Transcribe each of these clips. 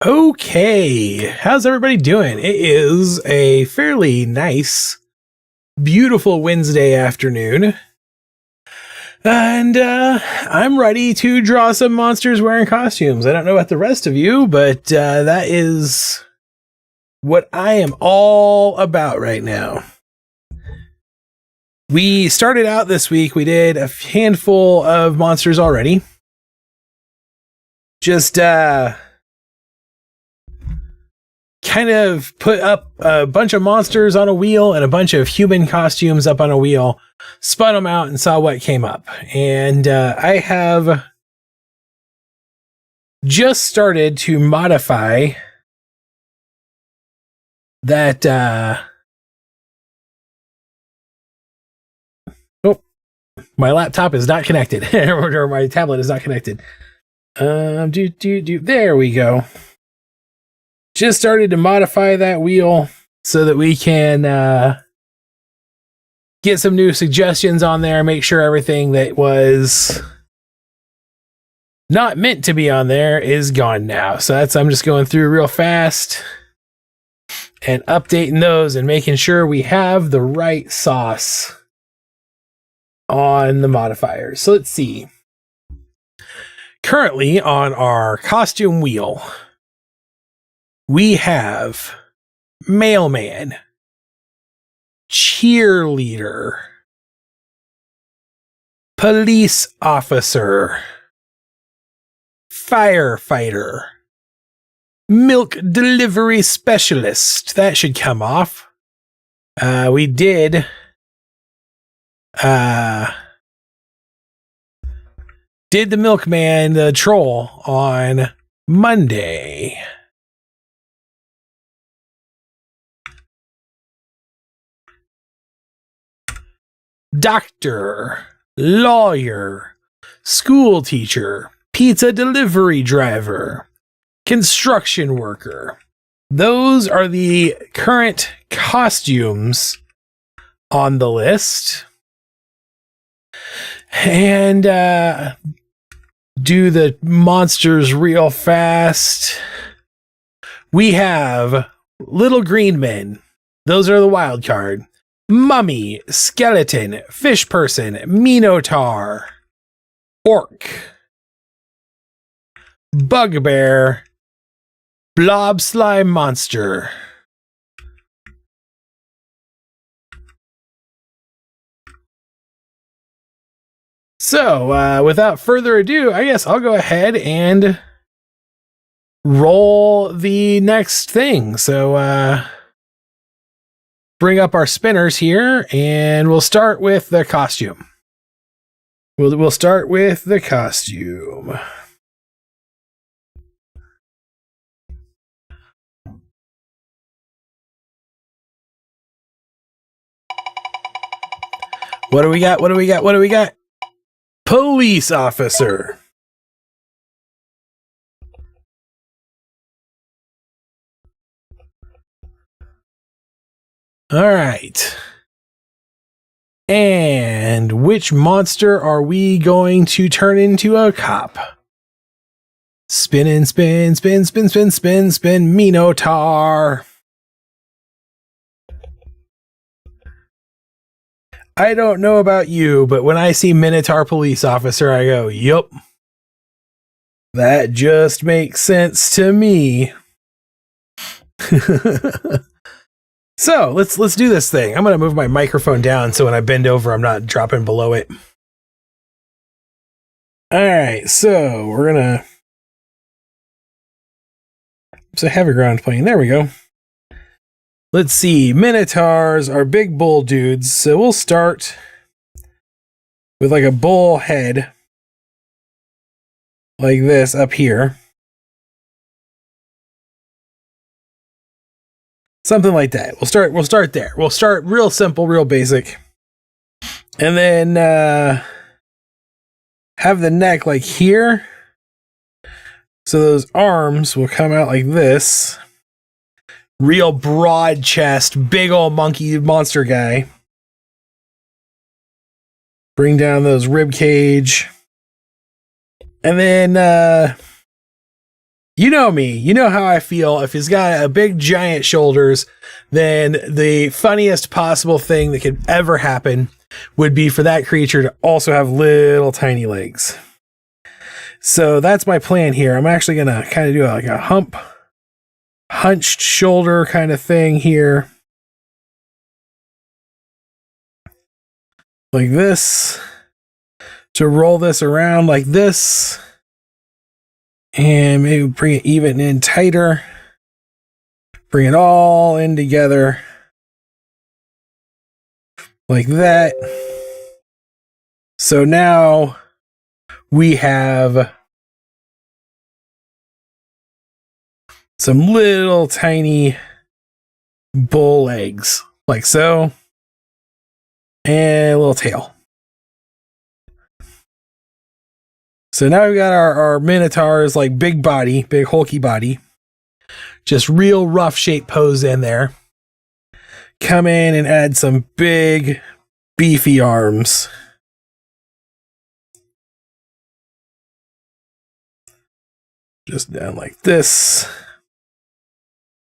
Okay, how's everybody doing? It is a fairly nice, beautiful Wednesday afternoon. And I'm ready to draw some monsters wearing costumes. I don't know about the rest of you, but that is what I am all about right now. We started out this week, we did a handful of monsters already. Just kind of put up a bunch of monsters on a wheel and a bunch of human costumes up on a wheel, spun them out and saw what came up. And I have just started to modify that. Oh, my laptop is not connected, or my tablet is not connected. There we go. Just started to modify that wheel so that we can get some new suggestions on there, make sure everything that was not meant to be on there is gone now. So I'm just going through real fast and updating those and making sure we have the right sauce on the modifiers. So let's see. Currently on our costume wheel, we have Mailman, Cheerleader, Police Officer, Firefighter, Milk Delivery Specialist. That should come off. We did the Milkman, the Troll, on Monday. Doctor, lawyer, school teacher, pizza delivery driver, construction worker. Those are the current costumes on the list. And do the monsters real fast. We have little green men. Those are the wild card. Mummy, skeleton, fish person, minotaur, orc, bugbear, blob slime monster. So, without further ado, I guess I'll go ahead and roll the next thing. So, bring up our spinners here, and we'll start with the costume. We'll start with the costume. What do we got? What do we got? What do we got? Police officer. All right. And which monster are we going to turn into a cop? Spin and spin, spin, spin, spin, spin, spin, Minotaur. I don't know about you, but when I see Minotaur police officer, I go, yup. That just makes sense to me. So let's do this thing. I'm going to move my microphone down so when I bend over, I'm not dropping below it. All right, so we're going to... So heavy ground playing. There we go. Let's see. Minotaurs are big bull dudes. So we'll start with like a bull head. Like this up here. Something like that. We'll start there. We'll start real simple, real basic. And then have the neck like here. So those arms will come out like this. Real broad chest, big old monkey monster guy. Bring down those rib cage. And then You know me. You know how I feel. If he's got a big giant shoulders, then the funniest possible thing that could ever happen would be for that creature to also have little tiny legs. So that's my plan here. I'm actually going to kind of do like a hunched shoulder kind of thing here. Like this. To roll this around like this. And maybe bring it even in tighter. Bring it all in together. Like that. So now we have some little tiny bull legs. Like so. And a little tail. So now we've got our Minotaur's like big body, big hulky body. Just real rough shape pose in there. Come in and add some big beefy arms. Just down like this.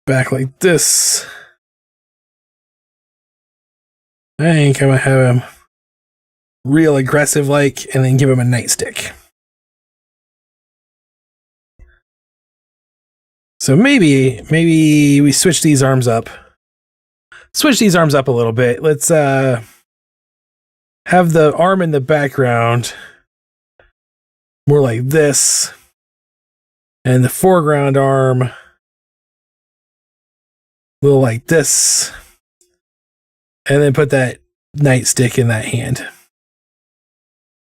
Back like this. And kind of have him real aggressive like, and then give him a nightstick. So maybe we switch these arms up. Switch these arms up a little bit. Let's have the arm in the background more like this. And the foreground arm a little like this. And then put that nightstick in that hand.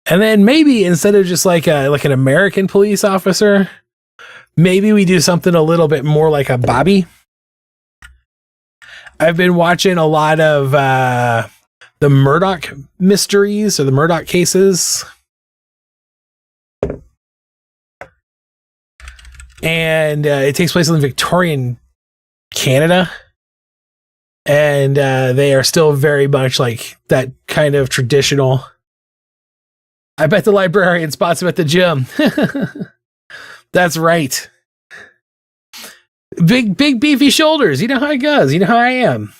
And then maybe instead of just like an American police officer, maybe we do something a little bit more like a Bobby. I've been watching a lot of the Murdoch mysteries or the Murdoch cases. And it takes place in Victorian Canada. And they are still very much like that kind of traditional. I bet the librarian spots him at the gym. That's right. Big beefy shoulders. You know how it goes. You know how I am.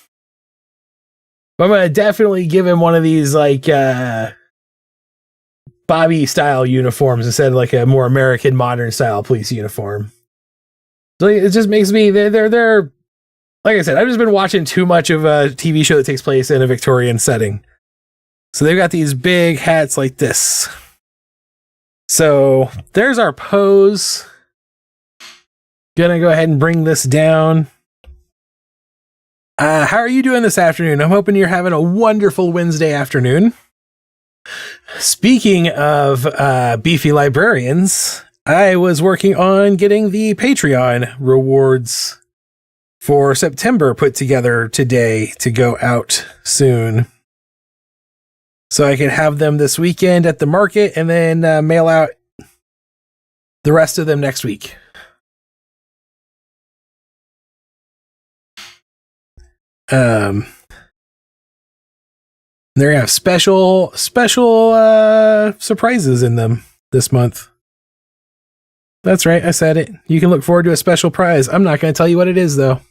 But I'm going to definitely give him one of these like Bobby style uniforms instead of like a more American modern style police uniform. So it just makes me, they're like I said, I've just been watching too much of a TV show that takes place in a Victorian setting. So they've got these big hats like this. So there's our pose. Gonna go ahead and bring this down. How are you doing this afternoon? I'm hoping you're having a wonderful Wednesday afternoon. Speaking of beefy librarians, I was working on getting the Patreon rewards for September put together today to go out soon. So I can have them this weekend at the market and then mail out the rest of them next week. They're gonna have special surprises in them this month. That's right, I said it. You can look forward to a special prize. I'm not going to tell you what it is, though.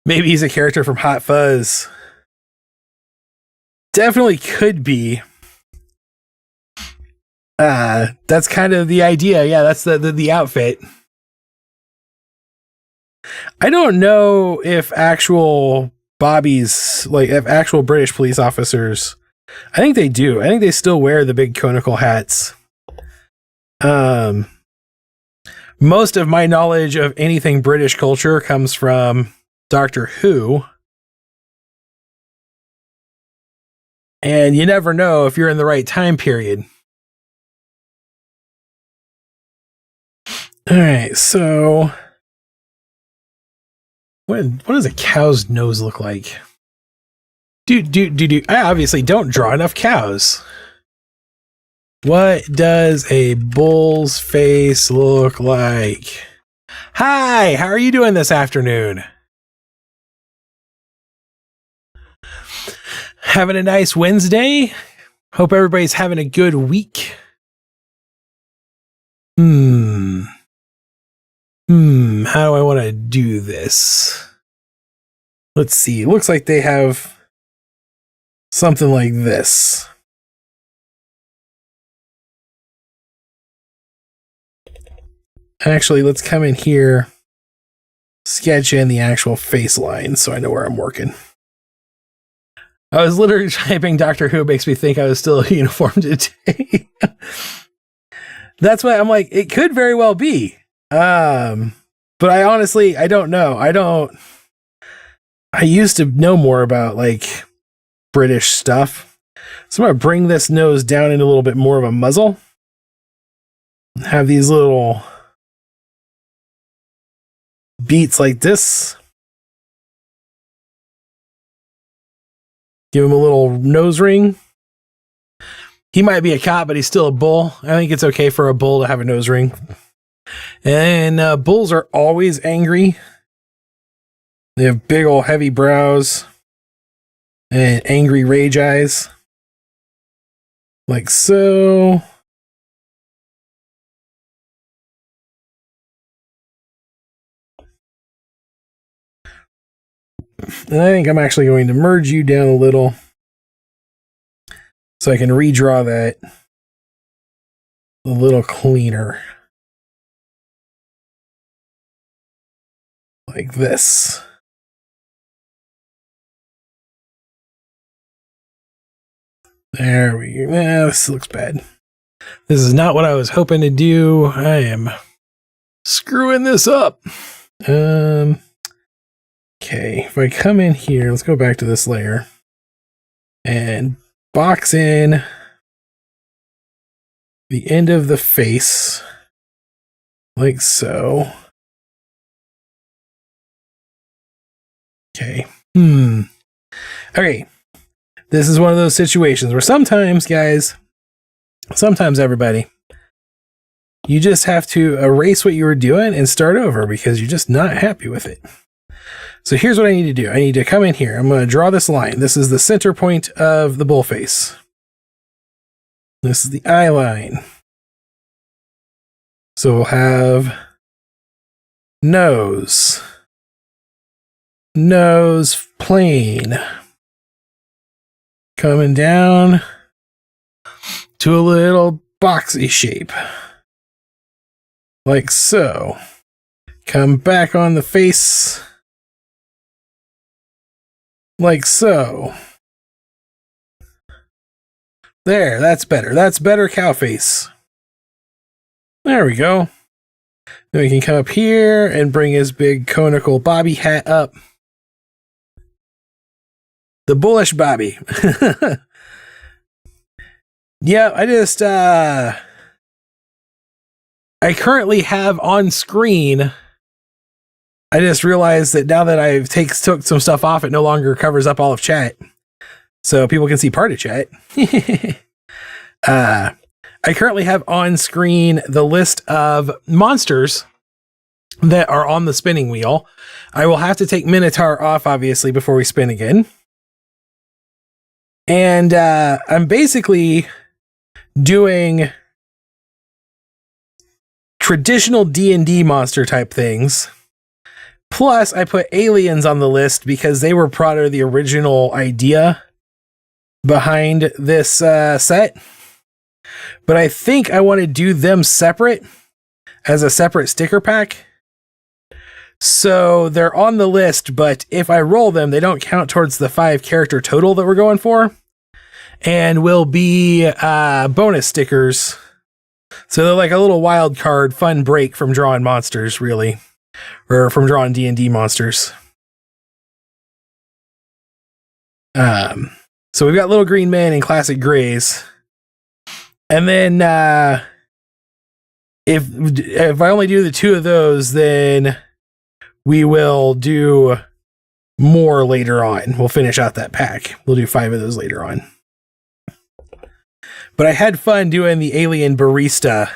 Maybe he's a character from Hot Fuzz. Definitely could be. That's kind of the idea. Yeah, that's the outfit. I don't know if actual Bobbies, like if actual British police officers, I think they do. I think they still wear the big conical hats. Most of my knowledge of anything British culture comes from Doctor Who. And you never know if you're in the right time period. All right, so what does a cow's nose look like? I obviously don't draw enough cows. What does a bull's face look like? Hi, how are you doing this afternoon? Having a nice Wednesday? Hope everybody's having a good week. How do I want to do this? Let's see. It looks like they have something like this. Actually, let's come in here, sketch in the actual face line so I know where I'm working. I was literally typing Doctor Who makes me think I was still in uniform today. That's why I'm like, it could very well be. But I honestly, I don't know. I used to know more about like British stuff. So I'm going to bring this nose down into a little bit more of a muzzle. Have these little beats like this. Give him a little nose ring. He might be a cop, but he's still a bull. I think it's okay for a bull to have a nose ring. And bulls are always angry. They have big old heavy brows and angry rage eyes. Like so. And I think I'm actually going to merge you down a little so I can redraw that a little cleaner. Like this. There we go. This looks bad. This is not what I was hoping to do. I am screwing this up. Okay, if I come in here, let's go back to this layer and box in the end of the face like so. Okay. Okay. This is one of those situations where sometimes, guys, sometimes everybody, you just have to erase what you were doing and start over because you're just not happy with it. So here's what I need to do. I need to come in here. I'm going to draw this line. This is the center point of the bull face. This is the eye line. So we'll have nose. Nose plane. Coming down to a little boxy shape. Like so. Come back on the face. Like so. There, that's better. That's better cow face. There we go. Then we can come up here and bring his big conical bobby hat up. The bullish bobby. Yeah, I currently have on screen. I just realized that now that I've took some stuff off, it no longer covers up all of chat. So people can see part of chat. I currently have on screen the list of monsters that are on the spinning wheel. I will have to take Minotaur off, obviously, before we spin again. And I'm basically doing traditional D&D monster type things. Plus, I put aliens on the list because they were part of the original idea behind this set. But I think I want to do them separate as a separate sticker pack. So they're on the list, but if I roll them, they don't count towards the 5 character total that we're going for. And will be bonus stickers. So they're like a little wild card, fun break from drawing monsters, really. Or from drawing D&D monsters. So we've got Little Green Man and Classic Grays. And then if I only do the 2 of those, then we will do more later on. We'll finish out that pack. We'll do 5 of those later on. But I had fun doing the Alien Barista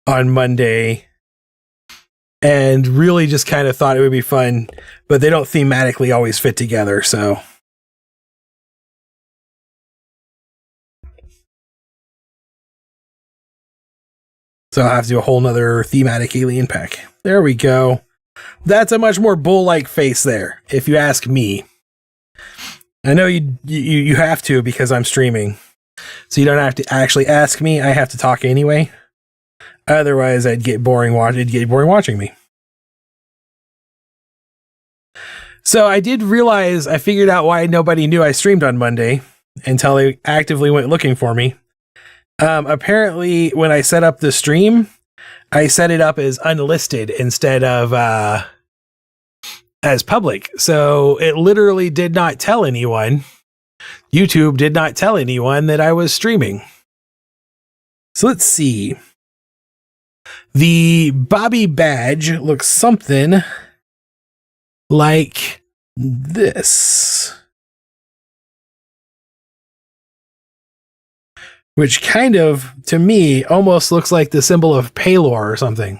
on Monday. And really just kind of thought it would be fun. But they don't thematically always fit together, so. So I'll have to do a whole nother thematic alien pack. There we go. That's a much more bull-like face there, if you ask me. I know you have to because I'm streaming. So you don't have to actually ask me. I have to talk anyway. Otherwise, it'd get boring watching me. So I did realize I figured out why nobody knew I streamed on Monday until they actively went looking for me. Apparently, when I set up the stream, I set it up as unlisted instead of as public. So it literally did not tell anyone. YouTube did not tell anyone that I was streaming. So let's see. The Bobby badge looks something like this, which kind of, to me, almost looks like the symbol of Palor or something.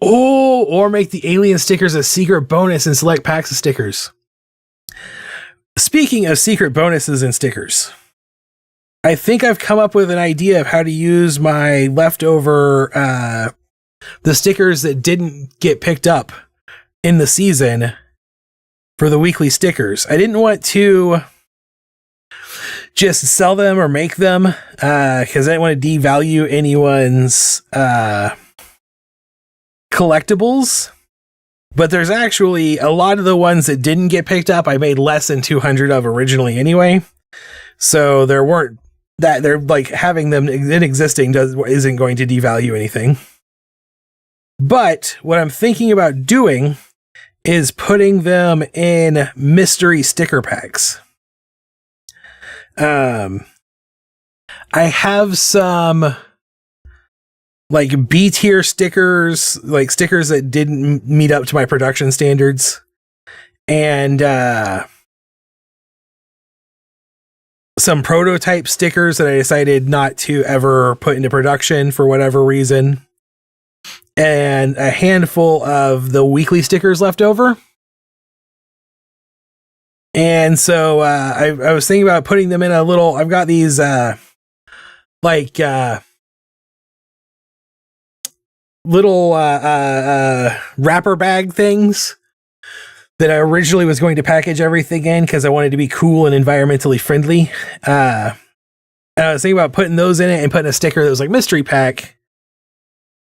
Oh, or make the alien stickers a secret bonus in select packs of stickers. Speaking of secret bonuses and stickers, I think I've come up with an idea of how to use my leftover, the stickers that didn't get picked up in the season for the weekly stickers. I didn't want to just sell them or make them because I didn't want to devalue anyone's collectibles. But there's actually a lot of the ones that didn't get picked up. I made less than 200 of originally anyway. So there weren't that they're like having them in existing isn't going to devalue anything. But what I'm thinking about doing is putting them in mystery sticker packs. I have some like B tier stickers, like stickers that didn't meet up to my production standards, and some prototype stickers that I decided not to ever put into production for whatever reason, and a handful of the weekly stickers left over. And so I was thinking about putting them in a little, I've got these little wrapper bag things that I originally was going to package everything in because I wanted to be cool and environmentally friendly. And I was thinking about putting those in it and putting a sticker that was like mystery pack,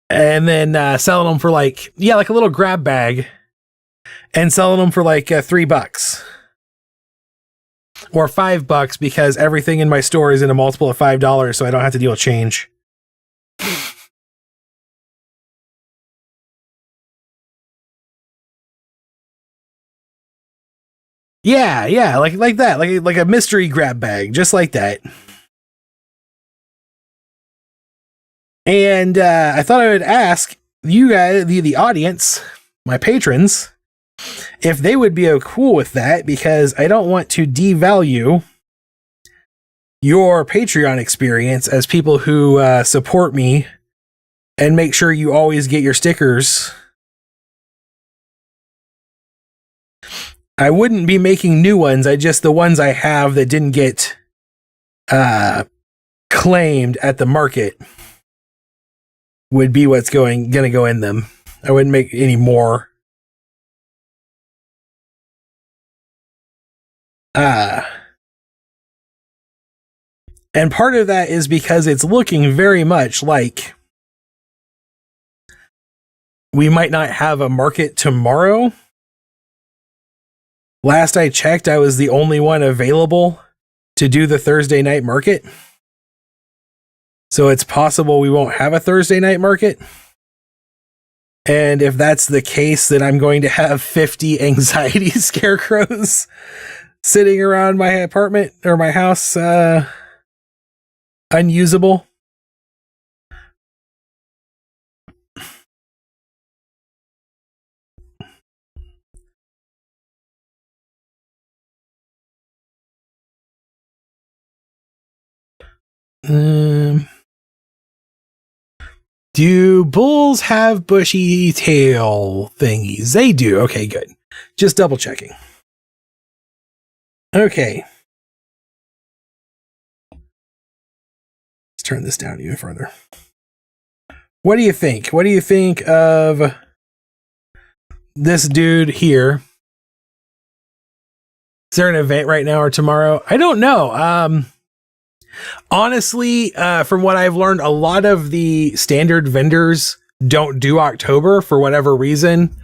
and then selling them for like a little grab bag, and selling them for like $3 or $5 because everything in my store is in a multiple of $5, so I don't have to deal with change. Yeah, like that, like a mystery grab bag, just like that. And I thought I would ask you guys, the audience, my patrons, if they would be cool with that, because I don't want to devalue your Patreon experience as people who support me and make sure you always get your stickers. I wouldn't be making new ones. The ones I have that didn't get claimed at the market would be what's gonna go in them. I wouldn't make any more. And part of that is because it's looking very much like we might not have a market tomorrow. Last I checked, I was the only one available to do the Thursday night market. So it's possible we won't have a Thursday night market. And if that's the case, then I'm going to have 50 anxiety scarecrows sitting around my apartment or my house unusable. Do bulls have bushy tail thingies? They do. Okay, good. Just double checking. Okay. Let's turn this down even further. What do you think? What do you think of this dude here? Is there an event right now or tomorrow? I don't know. Honestly, from what I've learned, a lot of the standard vendors don't do October for whatever reason.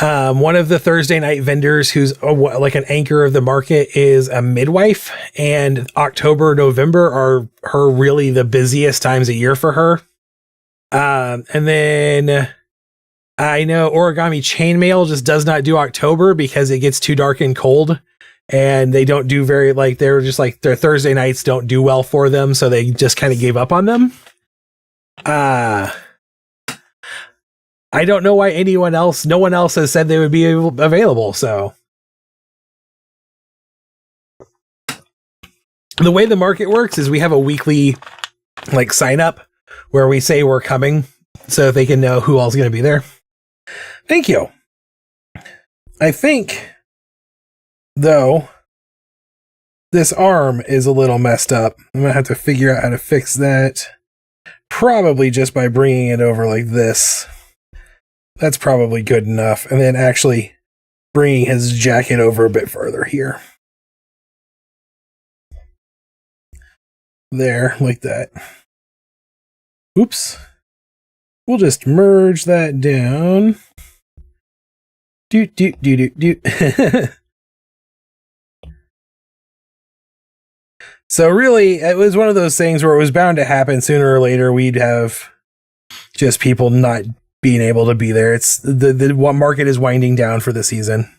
One of the Thursday night vendors who's like an anchor of the market is a midwife, and October, November are really the busiest times a year for her. And then I know Origami Chainmail just does not do October because it gets too dark and cold, and they don't do very, like, they're just like, their Thursday nights don't do well for them, so they just kind of gave up on them. I don't know why no one else has said they would be available, so. The way the market works is we have a weekly, like, sign up where we say we're coming so they can know who all's going to be there. Thank you. I think, though, this arm is a little messed up. I'm going to have to figure out how to fix that. Probably just by bringing it over like this. That's probably good enough. And then actually bringing his jacket over a bit further here. There, like that. Oops. We'll just merge that down. Doot, doot, doot, doot, doot. So really, it was one of those things where it was bound to happen sooner or later. We'd have just people not being able to be there. It's the market is winding down for the season.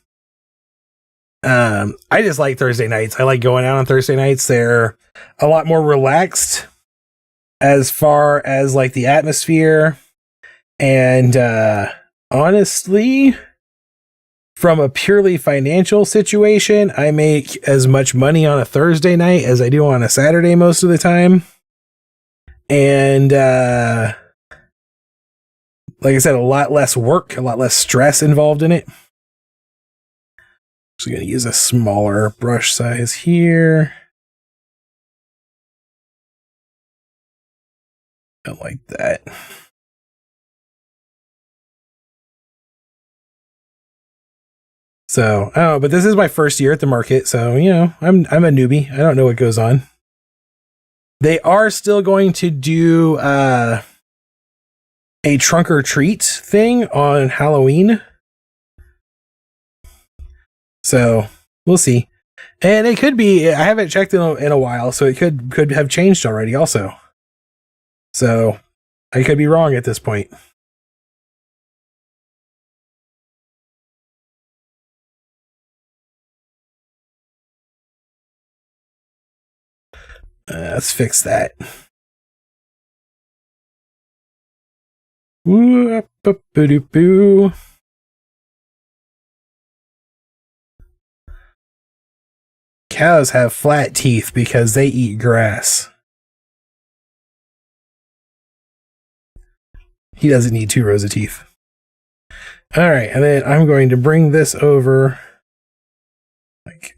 I just like Thursday nights. I like going out on Thursday nights. They're a lot more relaxed as far as like the atmosphere. And honestly, from a purely financial situation, I make as much money on a Thursday night as I do on a Saturday most of the time. And like I said, a lot less work, a lot less stress involved in it. So I'm going to use a smaller brush size here. I like that. So, but this is my first year at the market, so, you know, I'm a newbie. I don't know what goes on. They are still going to do a trunk or treat thing on Halloween. So, we'll see. And it could be, I haven't checked in a while, so it could have changed already also. So, I could be wrong at this point. Let's fix that. Woo-up-up-a-doo-boo. Cows have flat teeth because they eat grass. He doesn't need 2 rows of teeth. All right, and then I'm going to bring this over. Like,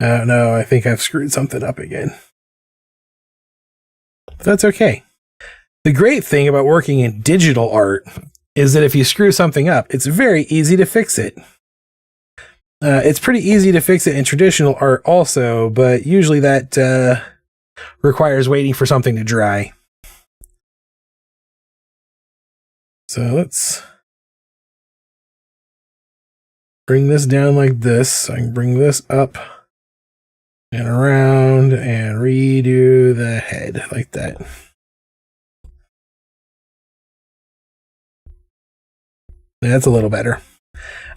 oh no, I think I've screwed something up again. But that's okay. The great thing about working in digital art is that if you screw something up, it's very easy to fix it. It's pretty easy to fix it in traditional art also, but usually that requires waiting for something to dry. So let's bring this down like this. So I can bring this up and around and redo the head like that. That's a little better.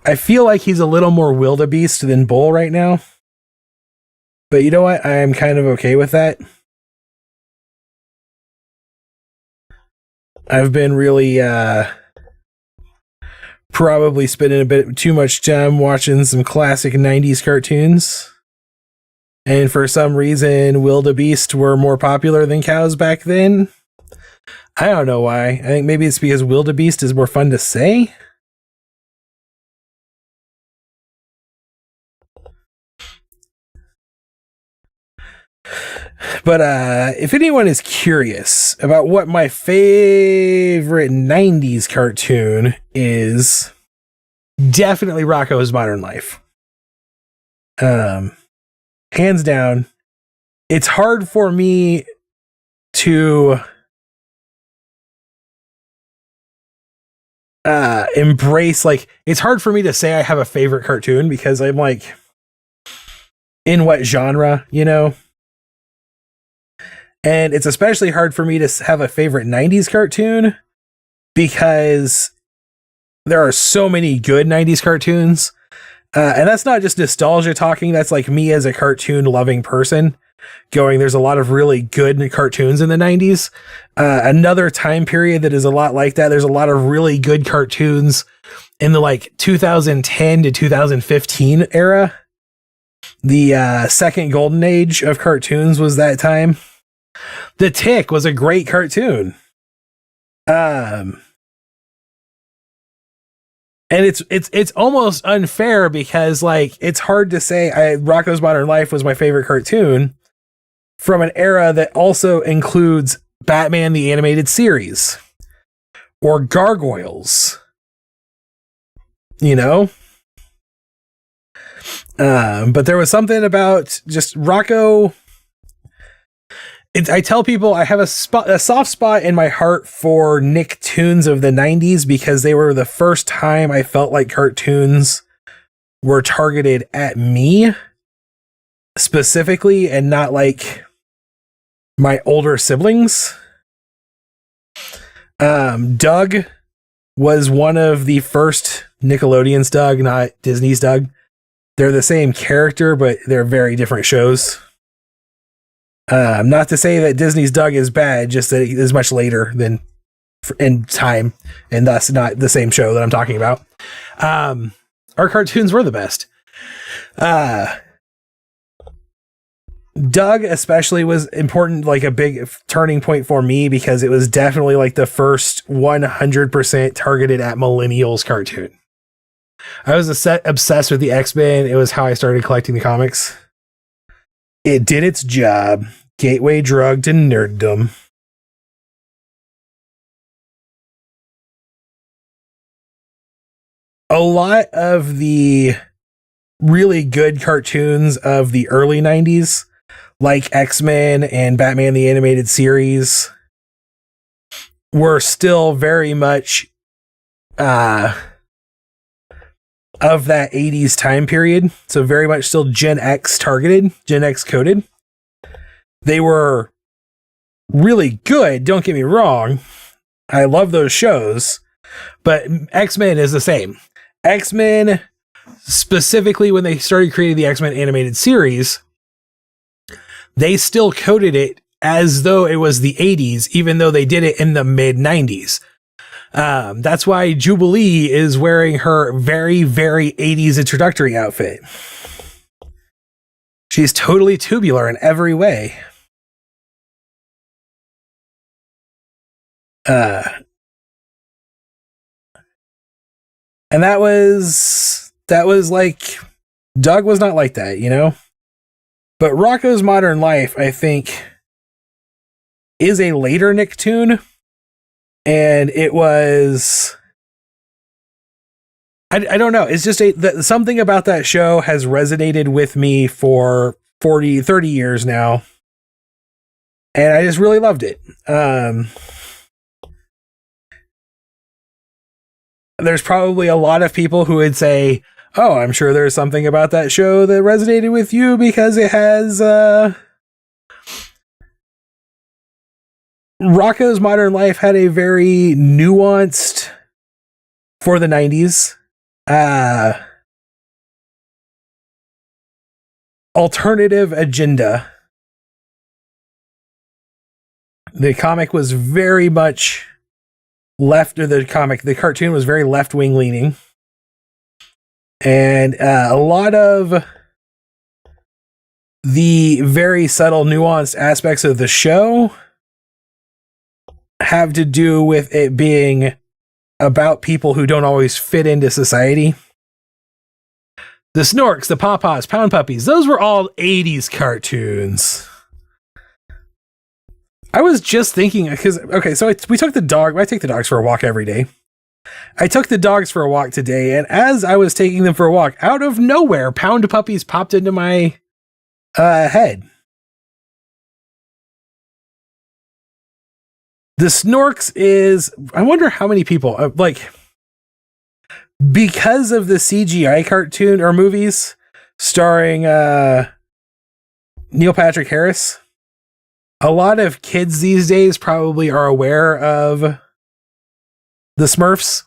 I feel like he's a little more wildebeest than bull right now. But you know what? I am kind of okay with that. I've been really probably spending a bit too much time watching some classic 90s cartoons. And for some reason, wildebeest were more popular than cows back then. I don't know why. I think maybe it's because wildebeest is more fun to say. But if anyone is curious about what my favorite 90s cartoon is, definitely Rocko's Modern Life. Hands down. It's hard for me to embrace, like, it's hard for me to say I have a favorite cartoon because I'm like, in what genre, you know? And it's especially hard for me to have a favorite 90s cartoon because there are so many good 90s cartoons. And that's not just nostalgia talking. That's like me as a cartoon loving person going, there's a lot of really good cartoons in the 90s. Another time period that is a lot like that. There's a lot of really good cartoons in the like 2010 to 2015 era. The second golden age of cartoons was that time. The Tick was a great cartoon. And it's almost unfair because, like, it's hard to say Rocko's Modern Life was my favorite cartoon from an era that also includes Batman the Animated Series or Gargoyles, you know? But there was something about just Rocko. I tell people I have a soft spot in my heart for Nicktoons of the 90s because they were the first time I felt like cartoons were targeted at me specifically and not like my older siblings. Doug was one of the first Nickelodeon's Doug, not Disney's Doug. They're the same character, but they're very different shows. Not to say that Disney's Doug is bad, just that it is much later than in time, and thus not the same show that I'm talking about. Our cartoons were the best. Doug especially was important, like a big turning point for me because it was definitely like the first 100% targeted at millennials cartoon. I was obsessed with the X-Men. It was how I started collecting the comics. It did its job. Gateway drug to nerddom. A lot of the really good cartoons of the early 90s, like X-Men and Batman the Animated Series, were still very much of that 80s time period. So very much still Gen X targeted, Gen X coded. They were really good. Don't get me wrong. I love those shows, but X-Men is the same. X-Men, specifically when they started creating the X-Men animated series, they still coded it as though it was the 80s, even though they did it in the mid 90s. That's why Jubilee is wearing her very, very 80s introductory outfit. She's totally tubular in every way. And that was like, Doug was not like that, you know? But Rocko's Modern Life, I think, is a later Nicktoon. And it was, I don't know. It's just something about that show has resonated with me for 30 years now. And I just really loved it. There's probably a lot of people who would say, oh, I'm sure there's something about that show that resonated with you because it has, Rocko's Modern Life had a very nuanced, for the 90s, alternative agenda. The comic was very much the cartoon was very left-wing leaning. And a lot of the very subtle, nuanced aspects of the show have to do with it being about people who don't always fit into society. The Snorks, the Pawpaws, Pound Puppies, those were all 80s cartoons. I was just thinking, because, okay, so we took the dog. I take the dogs for a walk every day. I took the dogs for a walk today, and as I was taking them for a walk, out of nowhere, Pound Puppies popped into my head. The Snorks is, I wonder how many people, like, because of the CGI cartoon or movies starring Neil Patrick Harris, a lot of kids these days probably are aware of the Smurfs.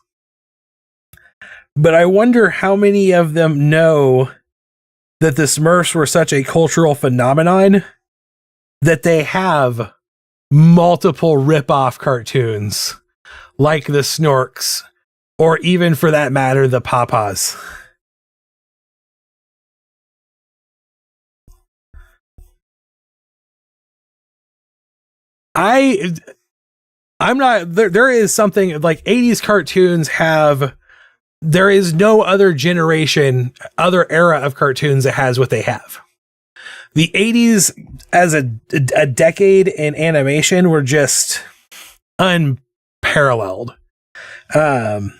But I wonder how many of them know that the Smurfs were such a cultural phenomenon that they have multiple rip-off cartoons like the Snorks, or even for that matter, the Pawpaws. I'm not there is something like 80s cartoons have, there is no other generation, other era of cartoons that has what they have. The 80s as a decade in animation were just unparalleled. The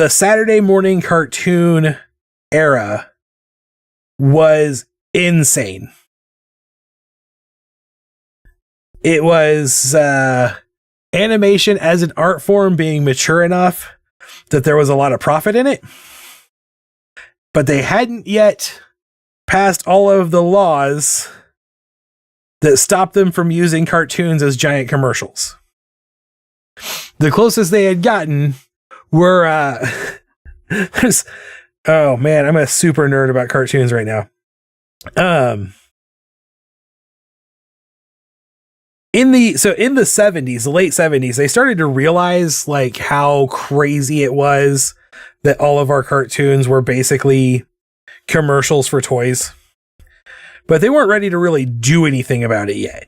Saturday morning cartoon era was insane. It was animation as an art form being mature enough that there was a lot of profit in it, but they hadn't yet passed all of the laws that stopped them from using cartoons as giant commercials. The closest they had gotten were oh man, I'm a super nerd about cartoons right now. In the 70s, the late 70s, they started to realize like how crazy it was that all of our cartoons were basically commercials for toys. But they weren't ready to really do anything about it yet.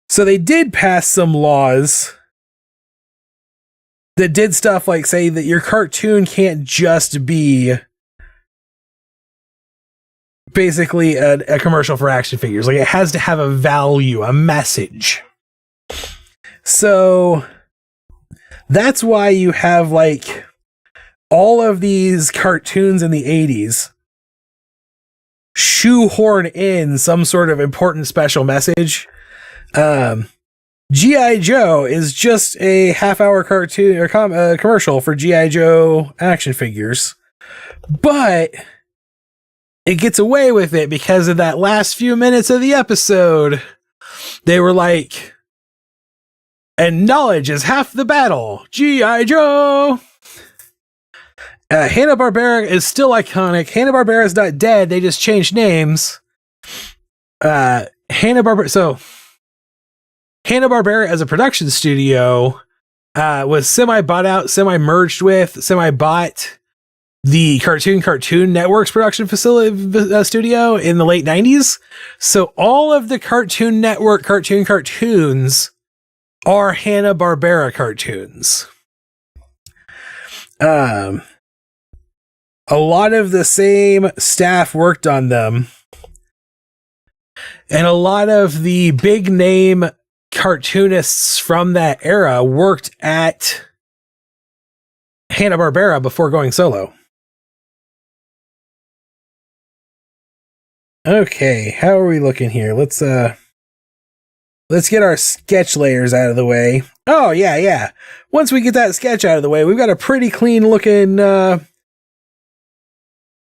So they did pass some laws that did stuff like say that your cartoon can't just be basically a commercial for action figures. Like, it has to have a value, a message. So that's why you have like all of these cartoons in the 80s shoehorn in some sort of important special message. G.I. Joe is just a half-hour cartoon or commercial for G.I. Joe action figures, but it gets away with it because of that last few minutes of the episode. They were like, and knowledge is half the battle. G.I. Joe. Hanna-Barbera is still iconic. Hanna-Barbera is not dead. They just changed names. Hanna-Barbera as a production studio was semi-bought out, semi-merged with, semi-bought the Cartoon Network's production facility studio in the late 90s. So all of the Cartoon Network cartoons are Hanna-Barbera cartoons. A lot of the same staff worked on them, and a lot of the big name cartoonists from that era worked at Hanna-Barbera before going solo. Okay, how are we looking here? Let's get our sketch layers out of the way. Oh, yeah. Once we get that sketch out of the way, we've got a pretty clean looking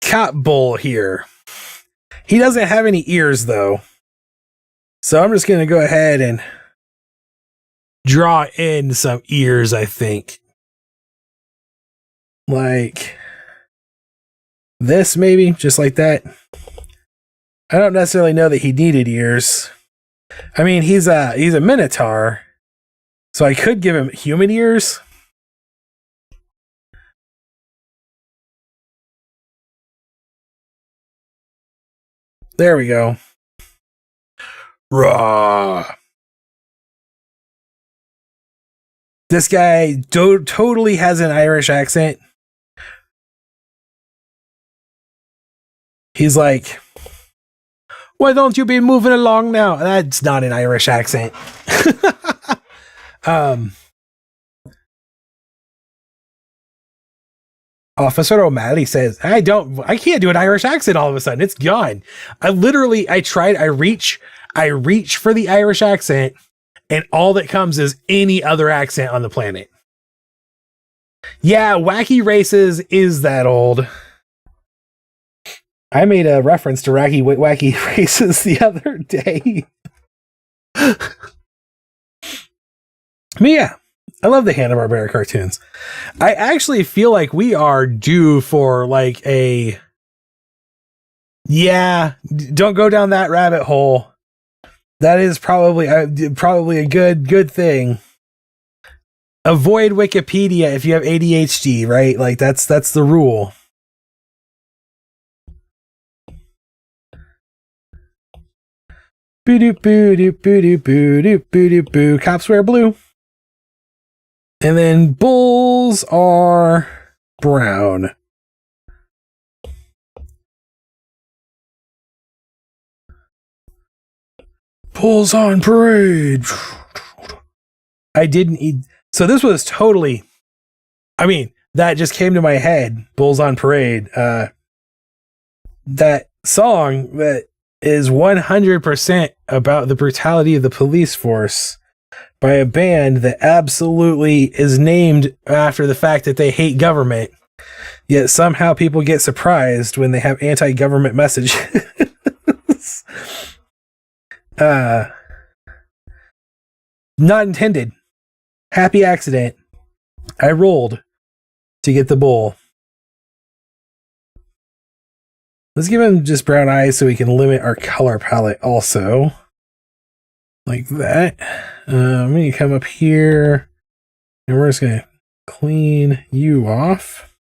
cat bull here. He doesn't have any ears though. So I'm just going to go ahead and draw in some ears, I think. Like this, maybe, just like that. I don't necessarily know that he needed ears. I mean, he's a minotaur, so I could give him human ears. There we go. Raw. This guy totally has an Irish accent. He's like, Why don't you be moving along now? That's not an Irish accent. Officer O'Malley says, I can't do an Irish accent all of a sudden. It's gone. I reach for the Irish accent, and all that comes is any other accent on the planet. Yeah, Wacky Races is that old. I made a reference to Wacky Races the other day. But yeah, I love the Hanna-Barbera cartoons. I actually feel like we are due for like don't go down that rabbit hole. That is probably a good thing. Avoid Wikipedia if you have ADHD, right? Like that's the rule. Boo-doo-boo-doo-boo-doo-boo-doo-boo-doo-boo. Cops wear blue. And then bulls are brown. Bulls on parade. I didn't eat. So this was totally, that just came to my head. Bulls on parade. That song that is 100% about the brutality of the police force by a band that absolutely is named after the fact that they hate government, yet somehow people get surprised when they have anti-government messages. Not intended. Happy accident. I rolled to get the bull. Let's give him just brown eyes so we can limit our color palette also. Like that. I'm going to come up here and we're just going to clean you off.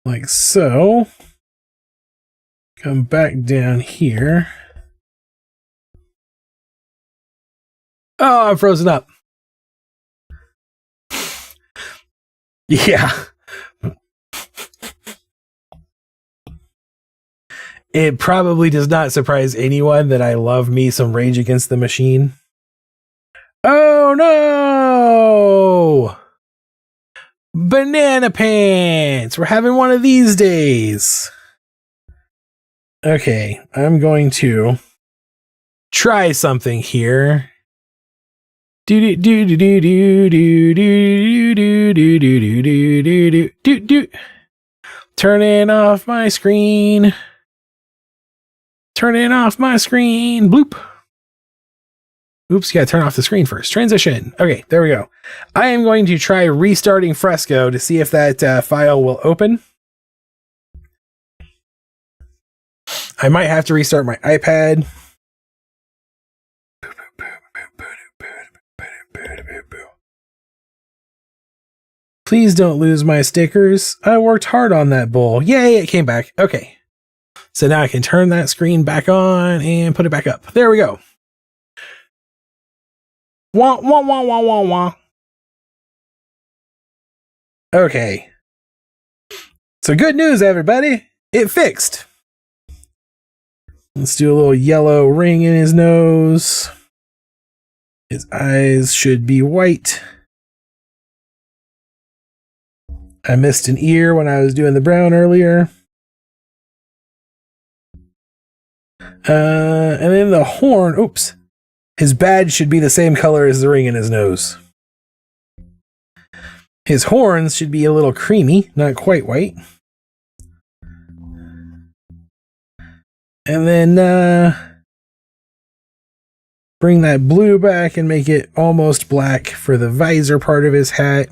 Like so. Come back down here. Oh, I'm frozen up. Yeah. It probably does not surprise anyone that I love me some Rage Against the Machine. Oh no! Banana pants! We're having one of these days. Okay, I'm going to try something here. Do do do do do do do do do do do do do do. Turning off my screen. Turning off my screen. Bloop. Oops, you gotta turn off the screen first. Transition. Okay, there we go. I am going to try restarting Fresco to see if that file will open. I might have to restart my iPad. Please don't lose my stickers. I worked hard on that bull. Yay, it came back. Okay. So now I can turn that screen back on and put it back up. There we go. Wah, wah, wah, wah, wah, wah. Okay. So good news, everybody. It fixed. Let's do a little yellow ring in his nose. His eyes should be white. I missed an ear when I was doing the brown earlier. And then the horn, oops. His badge should be the same color as the ring in his nose. His horns should be a little creamy, not quite white. And then bring that blue back and make it almost black for the visor part of his hat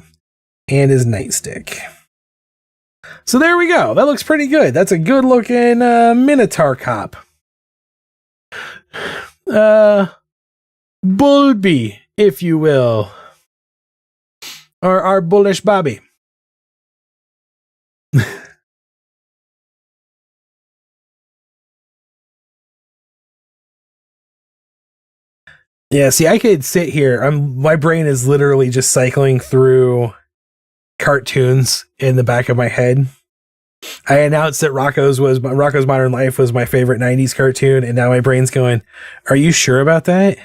and his nightstick. So there we go. That looks pretty good. That's a good looking Minotaur cop. Bulby, if you will. Or our bullish Bobby. Yeah, see, I could sit here. My brain is literally just cycling through cartoons in the back of my head. I announced that Rocco's Modern Life was my favorite 90s cartoon, and now my brain's going, are you sure about that?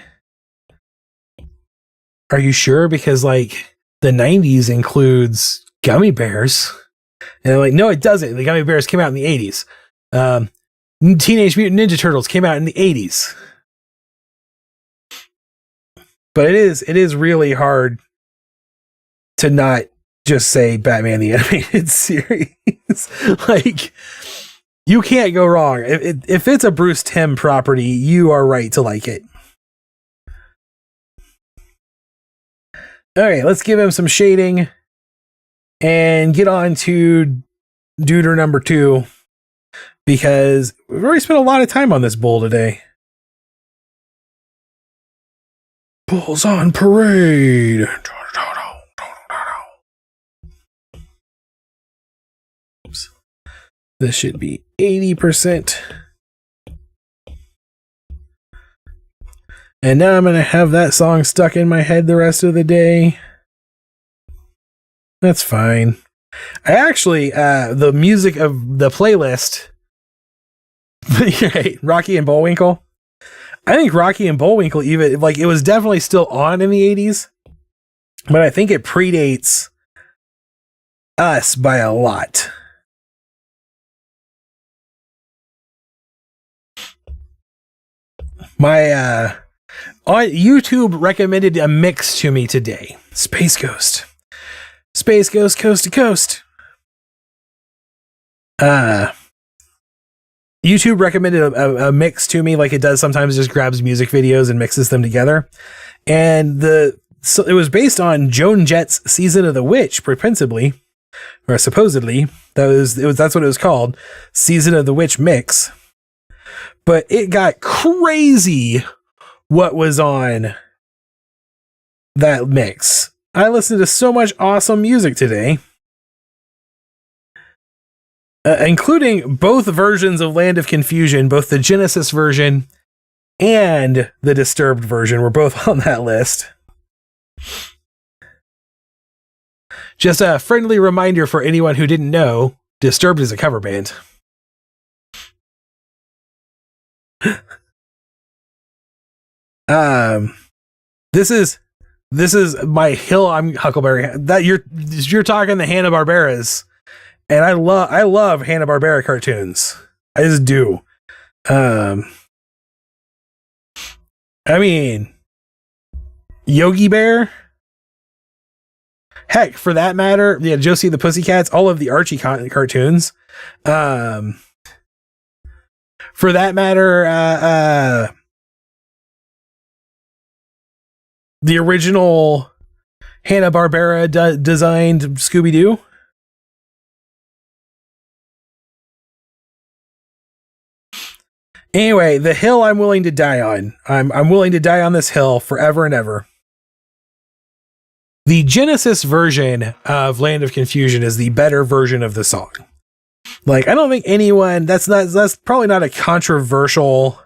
Are you sure? Because like the 90s includes Gummy Bears. And I'm like, no, it doesn't. The Gummy Bears came out in the 80s. Teenage Mutant Ninja Turtles came out in the 80s. But it is really hard to not just say Batman the Animated Series. Like, you can't go wrong. If it's a Bruce Timm property, you are right to like it. Okay, let's give him some shading and get on to Duder number 2, because we've already spent a lot of time on this bull today. Bulls on parade. Oops. This should be 80%. And now I'm going to have that song stuck in my head the rest of the day. That's fine. I actually, the music of the playlist, right, Rocky and Bullwinkle. I think Rocky and Bullwinkle, even, like, it was definitely still on in the 80s, but I think it predates us by a lot. My, YouTube recommended a mix to me today. Space Ghost, Coast to Coast. YouTube recommended a mix to me, like it does sometimes. It just grabs music videos and mixes them together. And so it was based on Joan Jett's Season of the Witch, principally, or supposedly. That's what it was called, Season of the Witch mix. But it got crazy what was on that mix. I listened to so much awesome music today. Including both versions of Land of Confusion, both the Genesis version and the Disturbed version were both on that list. Just a friendly reminder for anyone who didn't know, Disturbed is a cover band. This is my hill. I'm Huckleberry. That you're talking the Hanna-Barberas. And I love Hanna-Barbera cartoons. I just do. I mean, Yogi Bear. Heck, for that matter, yeah, Josie and the Pussycats, all of the Archie cartoons. For that matter, the original Hanna-Barbera designed Scooby-Doo. Anyway, the hill I'm willing to die on. I'm willing to die on this hill forever and ever. The Genesis version of Land of Confusion is the better version of the song. Like, I don't think anyone, that's probably not a controversial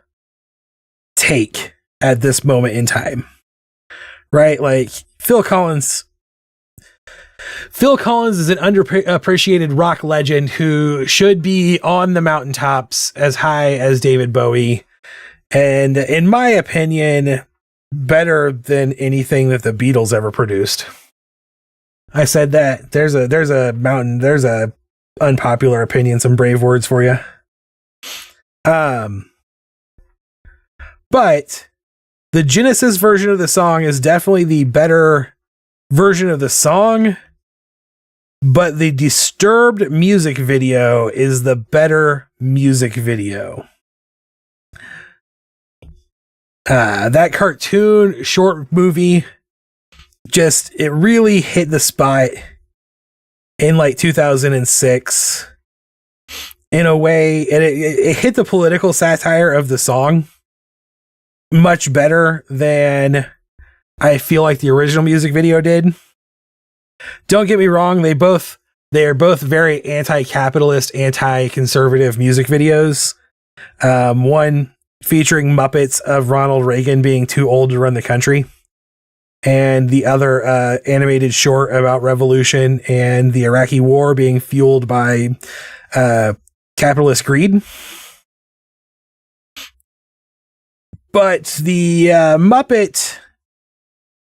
take at this moment in time. Right? Like, Phil Collins is an underappreciated rock legend who should be on the mountaintops as high as David Bowie. And in my opinion, better than anything that the Beatles ever produced. I said that. There's a unpopular opinion, some brave words for you. But the Genesis version of the song is definitely the better version of the song, but the Disturbed music video is the better music video. That cartoon short movie, it really hit the spot in like 2006 in a way, and it hit the political satire of the song much better than I feel like the original music video did. Don't get me wrong, they are both very anti-capitalist, anti-conservative music videos. One featuring Muppets of Ronald Reagan being too old to run the country, and the other animated short about revolution and the Iraqi war being fueled by capitalist greed. But the Muppet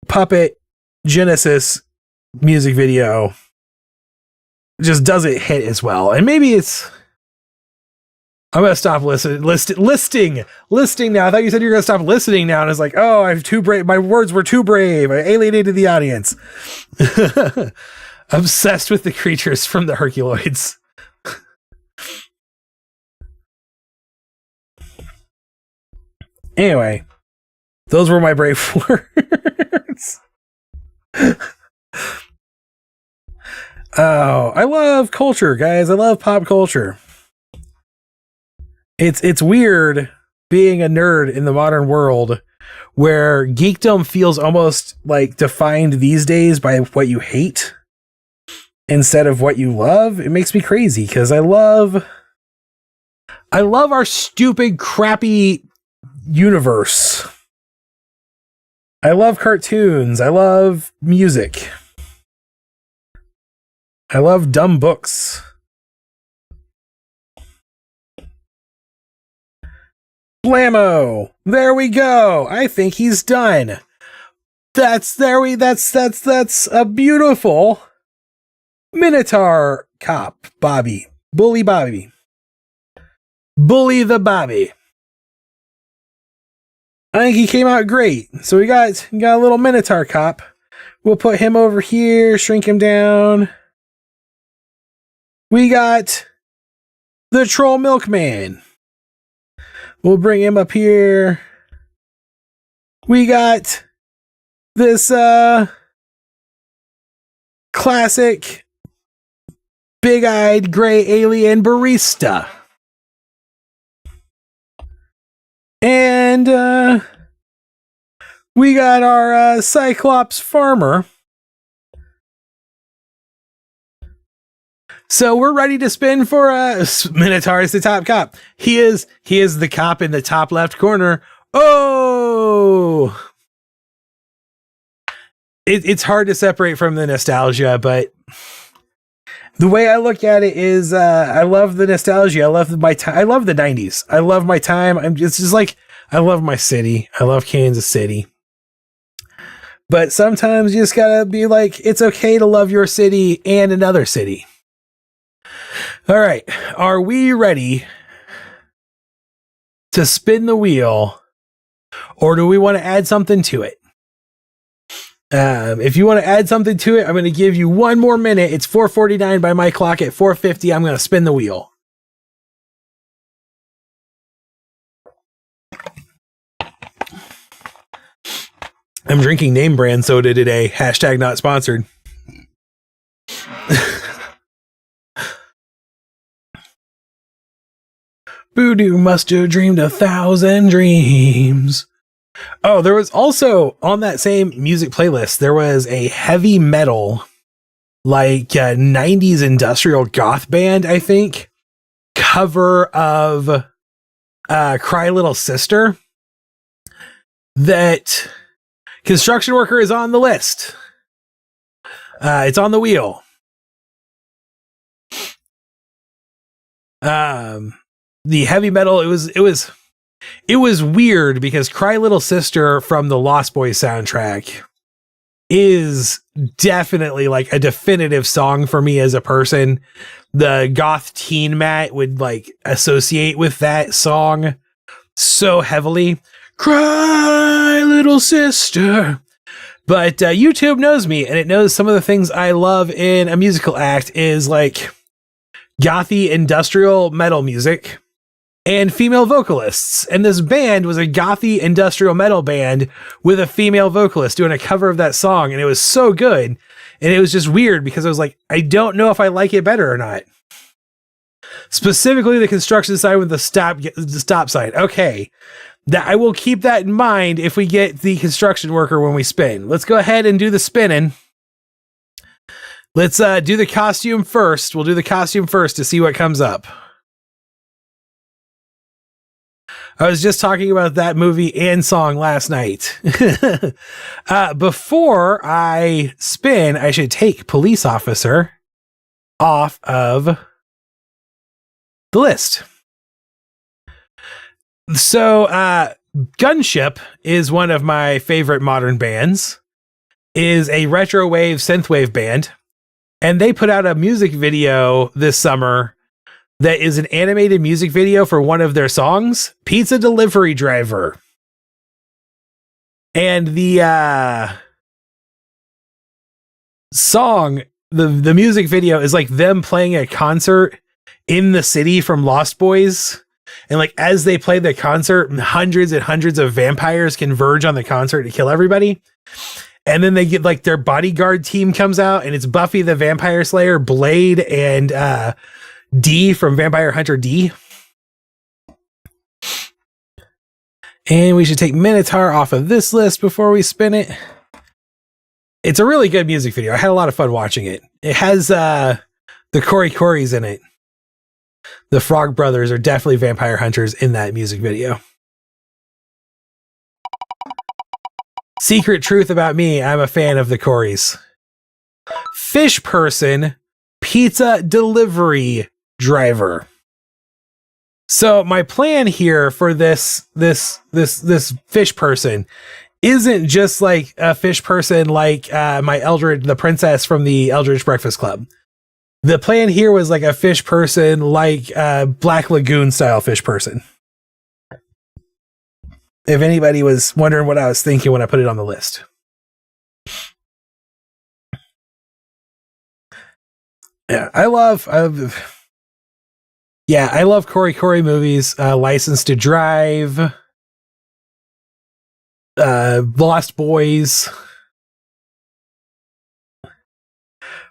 Puppet Genesis music video just doesn't hit as well. And maybe it's... I'm going to stop listing now. I thought you said you were going to stop listening now. And it's like, oh, I'm too brave. My words were too brave. I alienated the audience. Obsessed with the creatures from the Herculoids. Anyway, those were my brave words. Oh, I love culture, guys. I love pop culture. It's weird being a nerd in the modern world where geekdom feels almost like defined these days by what you hate instead of what you love. It makes me crazy because I love our stupid, crappy universe. I love cartoons. I love music. I love dumb books. Blammo! There we go. I think he's done. That's a beautiful Minotaur cop, Bobby. Bully Bobby. Bully the Bobby. I think he came out great. So we got a little Minotaur cop. We'll put him over here, shrink him down. We got the Troll Milkman. We'll bring him up here. We got this classic big-eyed gray alien barista. And we got our Cyclops farmer. So we're ready to spin for Minotaur is the top cop. He is the cop in the top left corner. Oh, it's hard to separate from the nostalgia, but the way I look at it is, I love the nostalgia. I love my time. I love the 90s. I love my time. It's just like, I love my city. I love Kansas City. But sometimes you just gotta be like, it's okay to love your city and another city. All right. Are we ready to spin the wheel, or do we want to add something to it? If you want to add something to it, I'm going to give you one more minute. It's 4:49 by my clock. At 4:50, I'm going to spin the wheel. I'm drinking name brand soda today. Hashtag not sponsored. Voodoo must have dreamed 1,000 dreams. Oh, there was also on that same music playlist, there was a heavy metal, like 90s industrial goth band, I think, cover of Cry Little Sister. That Construction Worker is on the list. It's on the wheel. The heavy metal, it was weird because Cry Little Sister from the Lost Boys soundtrack is definitely like a definitive song for me as a person. The goth teen Matt would like associate with that song so heavily. Cry Little Sister. But YouTube knows me, and it knows some of the things I love in a musical act is like gothy industrial metal music and female vocalists. And this band was a gothy industrial metal band with a female vocalist doing a cover of that song. And it was so good. And it was just weird because I was like, I don't know if I like it better or not. Specifically the construction side with the stop sign. Okay. That I will keep that in mind if we get the Construction Worker when we spin. Let's go ahead and do the spinning. Let's do the costume first. We'll do the costume first to see what comes up. I was just talking about that movie and song last night. Before I spin, I should take police officer off of the list. So, Gunship is one of my favorite modern bands, is a retro wave synthwave band, and they put out a music video this summer that is an animated music video for one of their songs, Pizza Delivery Driver. And the song, the music video is like them playing a concert in the city from Lost Boys. And like as they play the concert, hundreds and hundreds of vampires converge on the concert to kill everybody. And then they get like their bodyguard team comes out, and it's Buffy the Vampire Slayer, Blade, and D from Vampire Hunter D. And we should take Minotaur off of this list before we spin it. It's a really good music video. I had a lot of fun watching it. It has the Cory in it. The Frog Brothers are definitely vampire hunters in that music video. Secret truth about me, I'm a fan of the Corys. Fish Person, Pizza Delivery Driver. So my plan here for this fish person isn't just like a fish person like my Eldred, the princess from the Eldritch Breakfast Club. The plan here was like a fish person like Black Lagoon style fish person. If anybody was wondering what I was thinking when I put it on the list. Yeah, I love Cory movies. License to Drive, Lost Boys.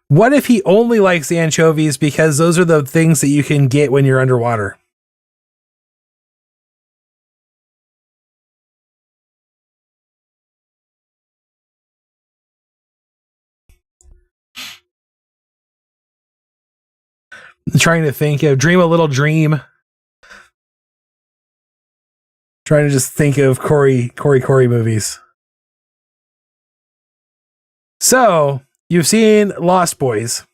What if he only likes anchovies because those are the things that you can get when you're underwater? I'm trying to think of Dream a Little Dream. Trying to just think of Cory movies. So, you've seen Lost Boys.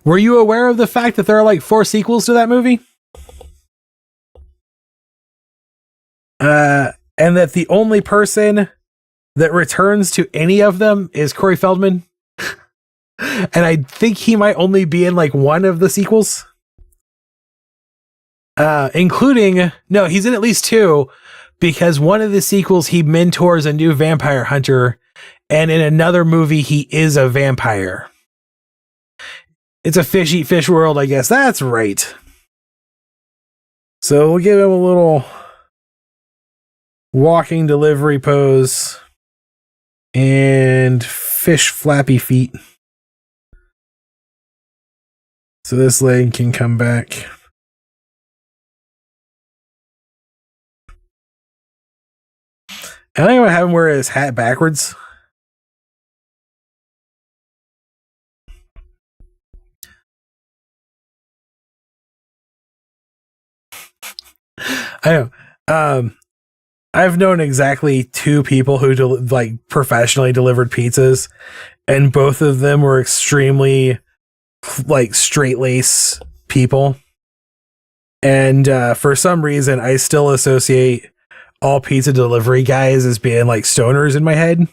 Were you aware of the fact that there are like 4 sequels to that movie? And that the only person that returns to any of them is Corey Feldman? And I think he might only be in like one of the sequels. No, he's in at least 2, because one of the sequels he mentors a new vampire hunter, and in another movie he is a vampire. It's a fish eat fish world, I guess. That's right. So we'll give him a little walking delivery pose and fish flappy feet. So this leg can come back. I think I'm gonna have him wear his hat backwards. I know. I've known exactly 2 people who like professionally delivered pizzas, and both of them were extremely like straight lace people. And for some reason, I still associate all pizza delivery guys as being like stoners in my head.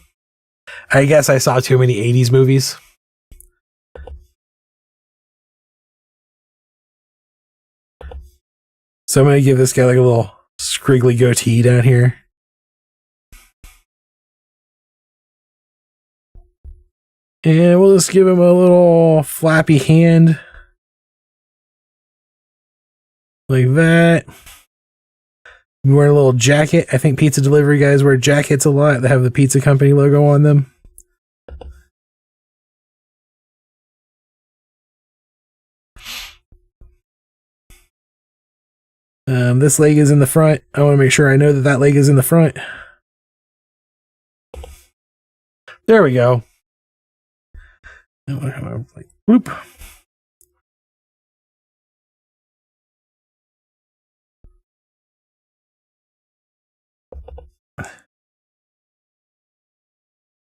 I guess I saw too many 80s movies. So I'm going to give this guy like a little scriggly goatee down here. And we'll just give him a little flappy hand. Like that. Wearing a little jacket. I think pizza delivery guys wear jackets a lot that have the pizza company logo on them. This leg is in the front. I want to make sure I know that that leg is in the front. There we go. Like, whoop.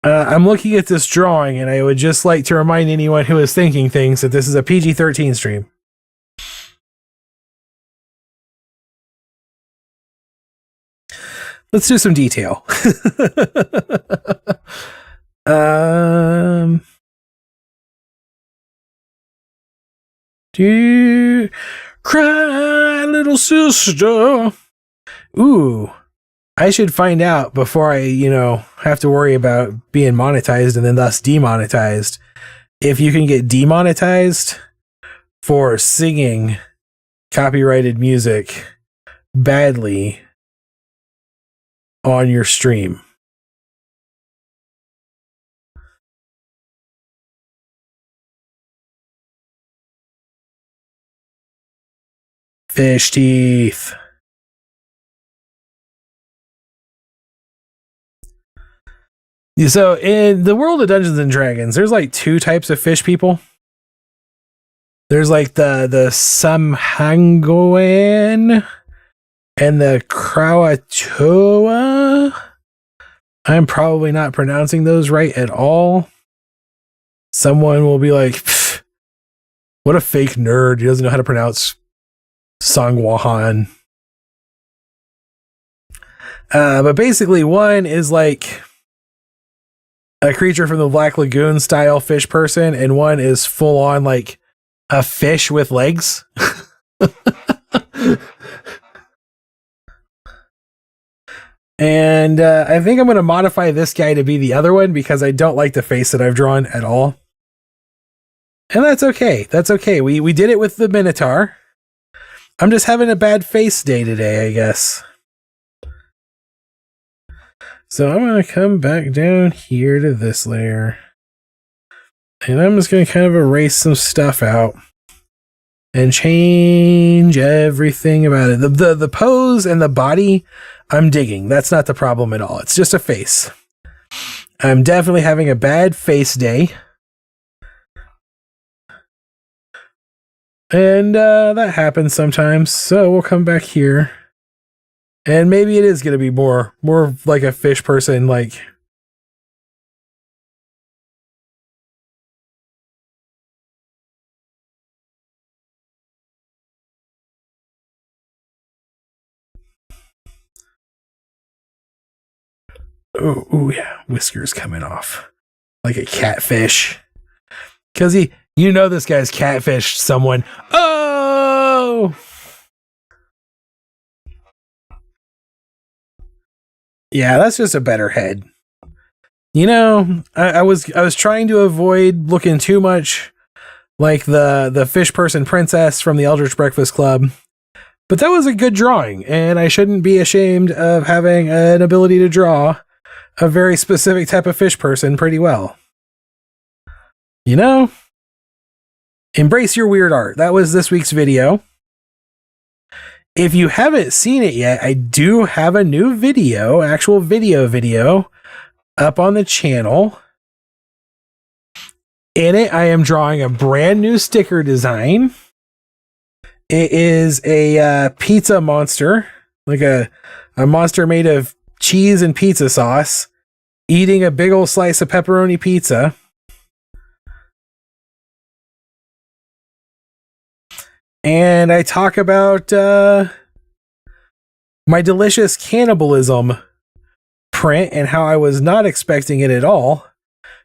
I'm looking at this drawing, and I would just like to remind anyone who is thinking things that this is a PG-13 stream. Let's do some detail. Do cry, little sister. Ooh, I should find out before I, have to worry about being monetized and then thus demonetized. If you can get demonetized for singing copyrighted music badly on your stream. Fish teeth. So in the world of Dungeons and Dragons, there's like two types of fish people. There's like the Samhangoan and the Krawatoa. I'm probably not pronouncing those right at all. Someone will be like, what a fake nerd. He doesn't know how to pronounce Sangwahan. But basically one is like a creature from the Black Lagoon style fish person, and one is full on like a fish with legs. And I think I'm going to modify this guy to be the other one because I don't like the face that I've drawn at all. And that's okay. That's okay. We did it with the Minotaur. I'm just having a bad face day today, I guess. So I'm going to come back down here to this layer. And I'm just going to kind of erase some stuff out and change everything about it. The pose and the body, I'm digging. That's not the problem at all. It's just a face. I'm definitely having a bad face day. And that happens sometimes. So we'll come back here. And maybe it is going to be more like a fish person, like... Oh, yeah, whiskers coming off. Like a catfish. Because this guy's catfished someone. Oh! Yeah, that's just a better head. I was trying to avoid looking too much like the fish person princess from the Eldritch Breakfast Club. But that was a good drawing, and I shouldn't be ashamed of having an ability to draw a very specific type of fish person pretty well. Embrace your weird art. That was this week's video. If you haven't seen it yet, I do have a new video, actual video up on the channel. In it, I am drawing a brand new sticker design. It is a pizza monster, like a monster made of cheese and pizza sauce, eating a big old slice of pepperoni pizza. And I talk about my delicious cannibalism print and how I was not expecting it at all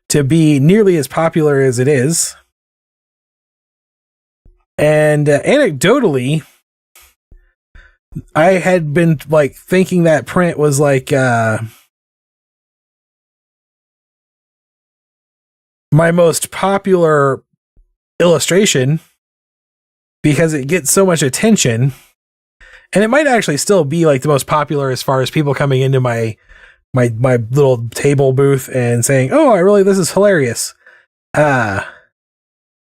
to be nearly as popular as it is. And anecdotally, I had been like thinking that print was like my most popular illustration because it gets so much attention, and it might actually still be like the most popular as far as people coming into my little table booth and saying, "Oh, this is hilarious." But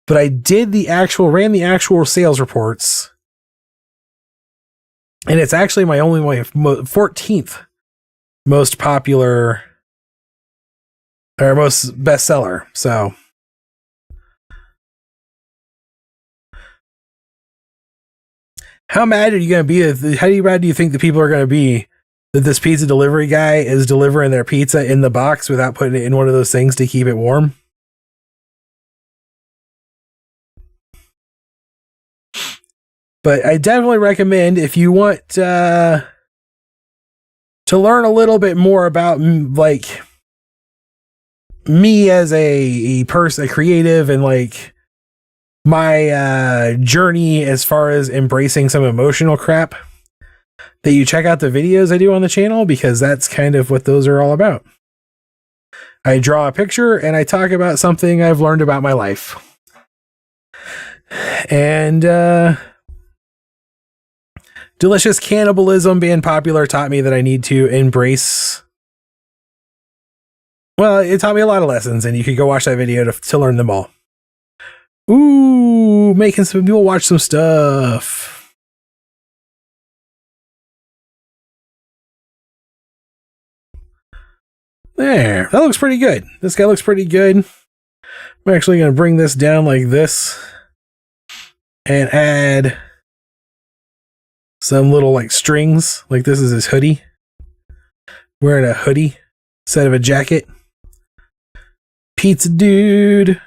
I ran the actual sales reports, and it's actually my 14th most popular or most bestseller. So how mad are you going to be? How mad do you think the people are going to be that this pizza delivery guy is delivering their pizza in the box without putting it in one of those things to keep it warm? But I definitely recommend, if you want to to learn a little bit more about like me as a person, a creative, and like my journey as far as embracing some emotional crap, that you check out the videos I do on the channel, because that's kind of what those are all about. I draw a picture and I talk about something I've learned about my life. And delicious cannibalism being popular taught me that I need to embrace. Well, it taught me a lot of lessons, and you could go watch that video to learn them all. Ooh, making some people watch some stuff. There, that looks pretty good. This guy looks pretty good. I'm actually going to bring this down like this and add some little like strings. Like this is his hoodie. Wearing a hoodie instead of a jacket. Pizza dude.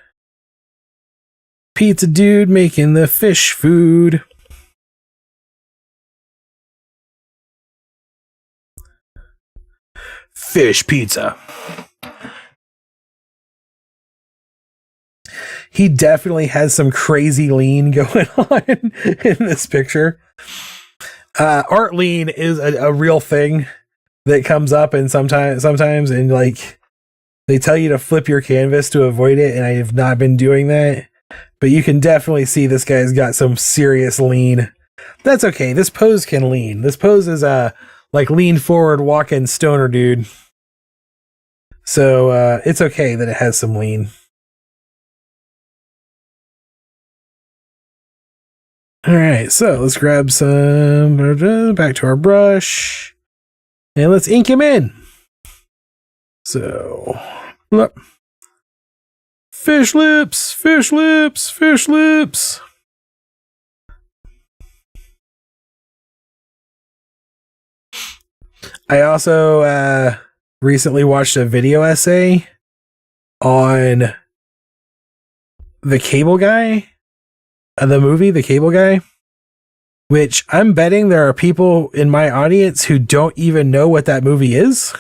Pizza dude making the fish food. Fish pizza. He definitely has some crazy lean going on in this picture. Art lean is a real thing that comes up, and sometimes and like they tell you to flip your canvas to avoid it, and I have not been doing that. But you can definitely see this guy's got some serious lean. That's okay. This pose can lean. This pose is a like lean forward walking stoner dude. So it's okay that it has some lean. All right, so let's grab some back to our brush, and let's ink him in. So, look. Fish lips, fish lips, fish lips. I also recently watched a video essay on The Cable Guy, the movie The Cable Guy, which I'm betting there are people in my audience who don't even know what that movie is,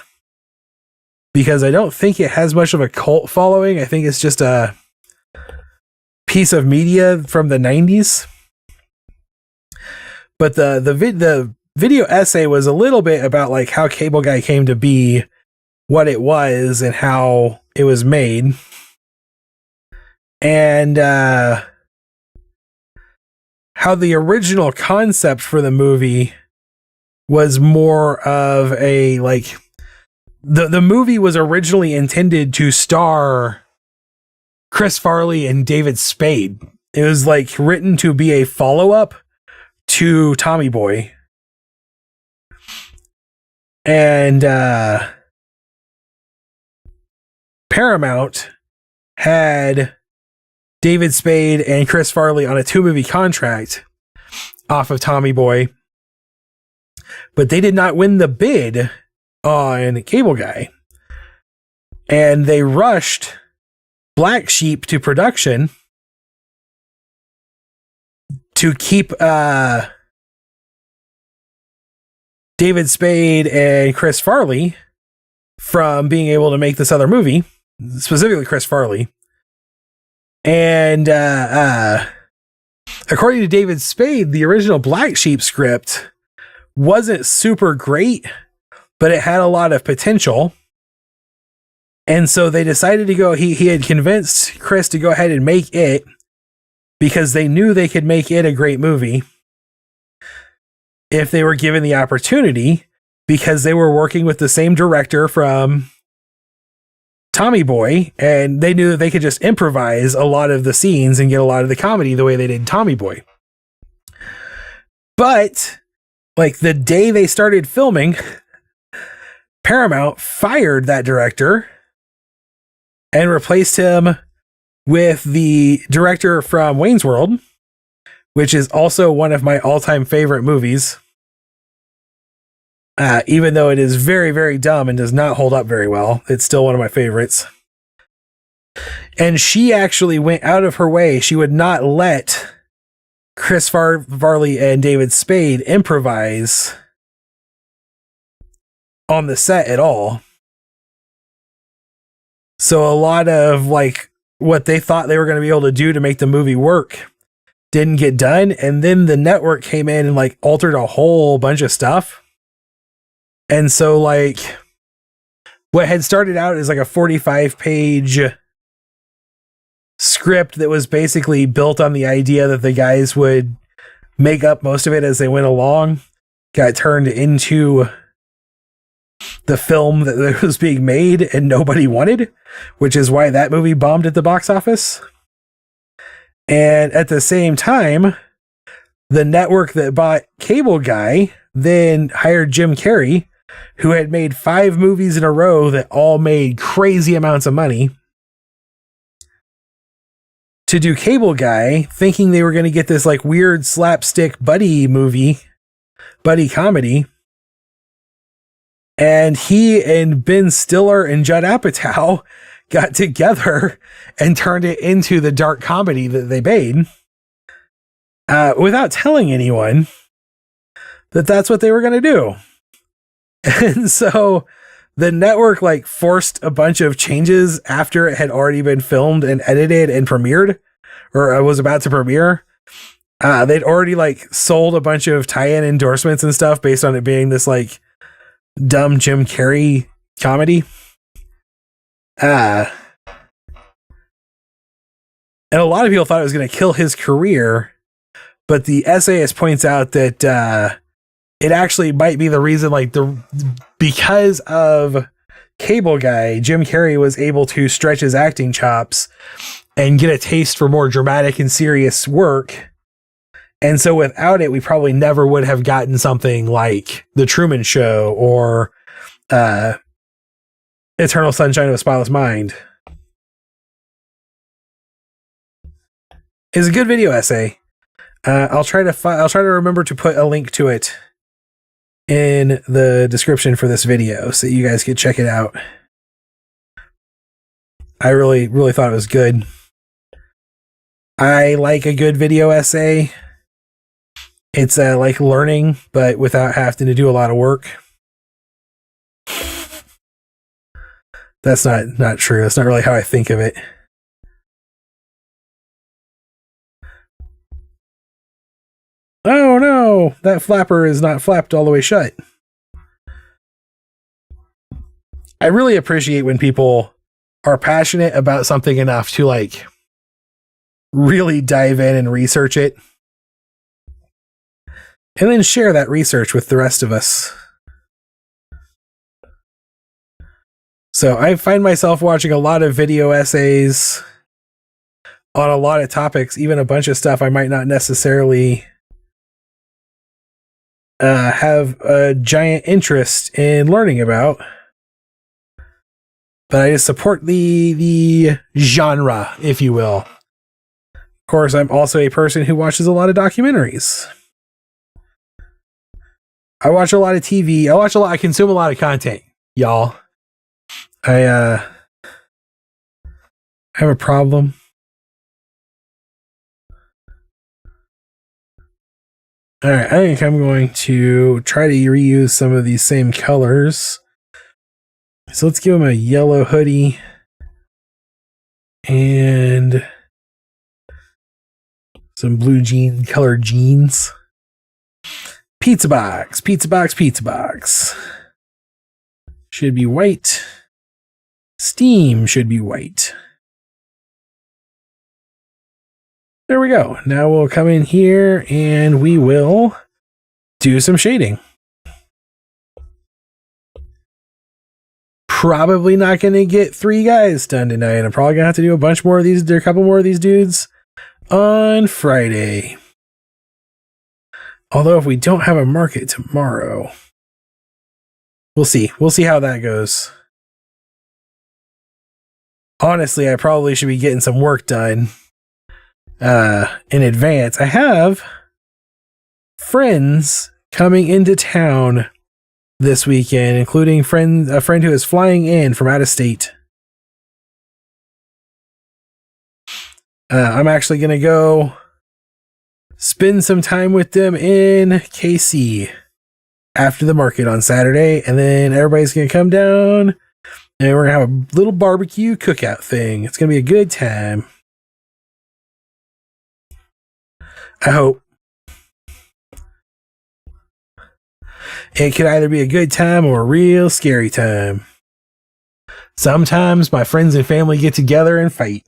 because I don't think it has much of a cult following. I think it's just a piece of media from the 90s. But the video essay was a little bit about like how Cable Guy came to be what it was and how it was made. And how the original concept for the movie was more of a like the movie was originally intended to star Chris Farley and David Spade. It was like written to be a follow-up to Tommy Boy. And Paramount had David Spade and Chris Farley on a 2-movie contract off of Tommy Boy, but they did not win the bid on Cable Guy, and they rushed Black Sheep to production to keep David Spade and Chris Farley from being able to make this other movie, specifically Chris Farley. And according to David Spade, the original Black Sheep script wasn't super great, but it had a lot of potential. And so they decided to go, he had convinced Chris to go ahead and make it because they knew they could make it a great movie if they were given the opportunity, because they were working with the same director from Tommy Boy, and they knew that they could just improvise a lot of the scenes and get a lot of the comedy the way they did Tommy Boy. But like the day they started filming, Paramount fired that director and replaced him with the director from Wayne's World, which is also one of my all-time favorite movies. Even though it is very, very dumb and does not hold up very well, it's still one of my favorites. And she actually went out of her way. She would not let Chris Farley and David Spade improvise on the set at all. So a lot of like what they thought they were going to be able to do to make the movie work didn't get done. And then the network came in and like altered a whole bunch of stuff. And so like what had started out as like a 45-page script that was basically built on the idea that the guys would make up most of it as they went along got turned into the film that was being made and nobody wanted, which is why that movie bombed at the box office. And at the same time, the network that bought Cable Guy then hired Jim Carrey, who had made 5 movies in a row that all made crazy amounts of money, to do Cable Guy, thinking they were going to get this like weird slapstick buddy comedy. And he and Ben Stiller and Judd Apatow got together and turned it into the dark comedy that they made, without telling anyone that that's what they were going to do. And so the network like forced a bunch of changes after it had already been filmed and edited and premiered, or was about to premiere. They'd already like sold a bunch of tie-in endorsements and stuff based on it being this like dumb Jim Carrey comedy. And a lot of people thought it was going to kill his career, but the essayist points out that it actually might be the reason, like because of Cable Guy, Jim Carrey was able to stretch his acting chops and get a taste for more dramatic and serious work. And so without it, we probably never would have gotten something like The Truman Show or Eternal Sunshine of a Spotless Mind. It's a good video essay. I'll try to remember to put a link to it in the description for this video so you guys can check it out. I really, really thought it was good. I like a good video essay. It's like learning, but without having to do a lot of work. That's not true. That's not really how I think of it. Oh no, that flapper is not flapped all the way shut. I really appreciate when people are passionate about something enough to like really dive in and research it, and then share that research with the rest of us. So I find myself watching a lot of video essays on a lot of topics, even a bunch of stuff I might not necessarily have a giant interest in learning about. But I just support the genre, if you will. Of course, I'm also a person who watches a lot of documentaries. I watch a lot of TV. I consume a lot of content, y'all. I have a problem. All right, I think I'm going to try to reuse some of these same colors. So let's give him a yellow hoodie and some blue colored jeans. Pizza box, pizza box, pizza box. Should be white. Steam should be white. There we go. Now we'll come in here and we will do some shading. Probably not going to get 3 guys done tonight. I'm probably going to have to do a couple more of these dudes on Friday. Although if we don't have a market tomorrow, we'll see. We'll see how that goes. Honestly, I probably should be getting some work done in advance. I have friends coming into town this weekend, including a friend who is flying in from out of state. I'm actually going to go spend some time with them in KC after the market on Saturday, and then everybody's going to come down and we're going to have a little barbecue cookout thing. It's going to be a good time. I hope. It could either be a good time or a real scary time. Sometimes my friends and family get together and fight.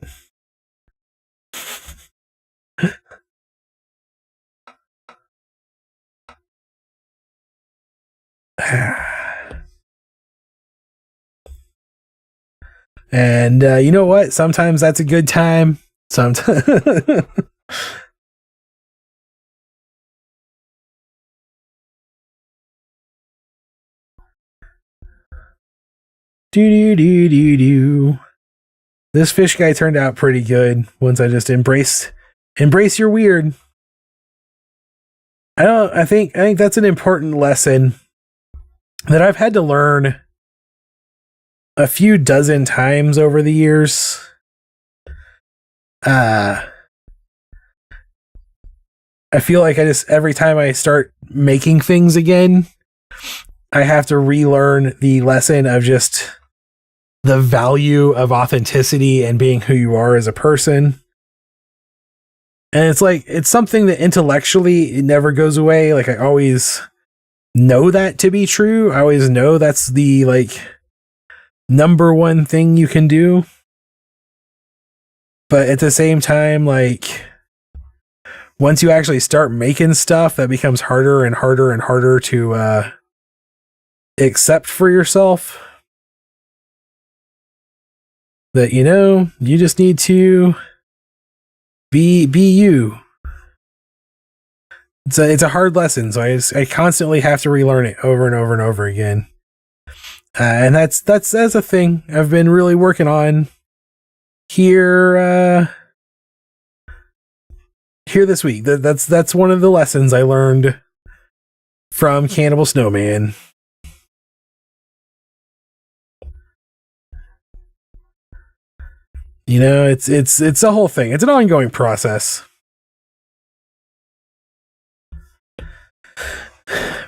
And you know what? Sometimes that's a good time. Sometimes. Do. This fish guy turned out pretty good once I just embrace your weird. I think that's an important lesson that I've had to learn a few dozen times over the years. I feel like every time I start making things again, I have to relearn the lesson of just the value of authenticity and being who you are as a person. And it's something that intellectually it never goes away. Like, I always know that to be true. I always know that's the number one thing you can do. But at the same time, once you actually start making stuff, that becomes harder and harder and harder to accept for yourself. That, you just need to be you. It's a hard lesson, so I constantly have to relearn it over and over and over again. And that's a thing I've been really working on here this week. That's one of the lessons I learned from Cannibal Snowman. It's a whole thing. It's an ongoing process.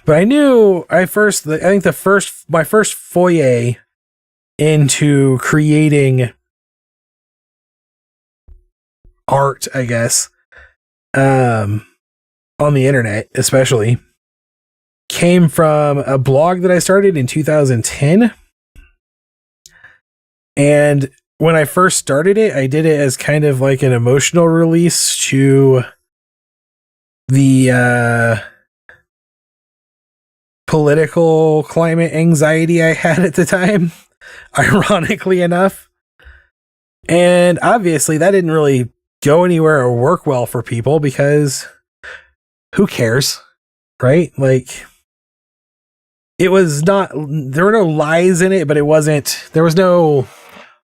But I knew my first foray into creating art, I guess, on the internet especially, came from a blog that I started in 2010. And when I first started it, I did it as kind of like an emotional release to the political climate anxiety I had at the time, ironically enough. And obviously that didn't really go anywhere or work well for people, because who cares, right? There were no lies in it, but there was no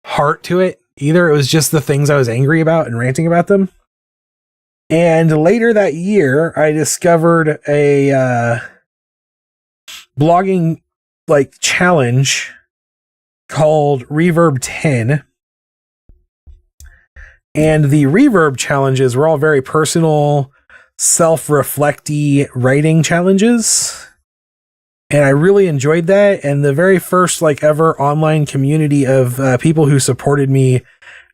heart to it either. It was just the things I was angry about and ranting about them. And later that year, I discovered a blogging challenge called Reverb 10. And the Reverb challenges were all very personal, self-reflecty writing challenges. And I really enjoyed that. And the very first ever online community of people who supported me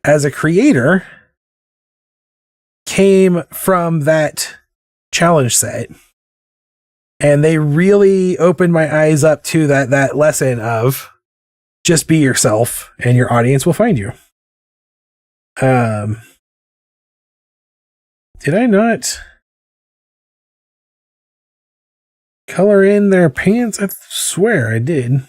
as a creator came from that challenge set. And they really opened my eyes up to that lesson of just be yourself and your audience will find you. Did I not color in their pants? I swear I did.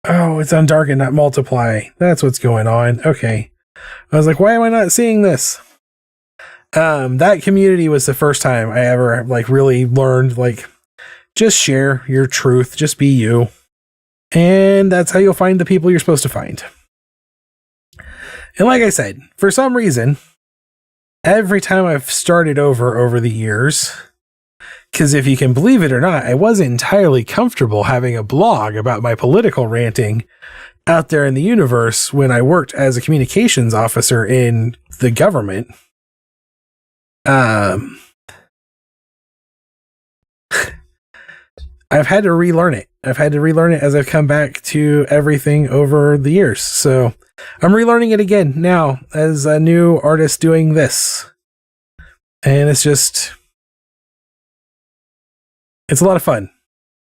Oh, it's on darken, not multiply. That's what's going on. Okay. I was like, why am I not seeing this? That community was the first time I ever really learned just share your truth, just be you. And that's how you'll find the people you're supposed to find. And like I said, for some reason, every time I've started over the years, Because if you can believe it or not, I wasn't entirely comfortable having a blog about my political ranting out there in the universe when I worked as a communications officer in the government. I've had to relearn it. I've had to relearn it as I've come back to everything over the years. So I'm relearning it again now as a new artist doing this. And it's a lot of fun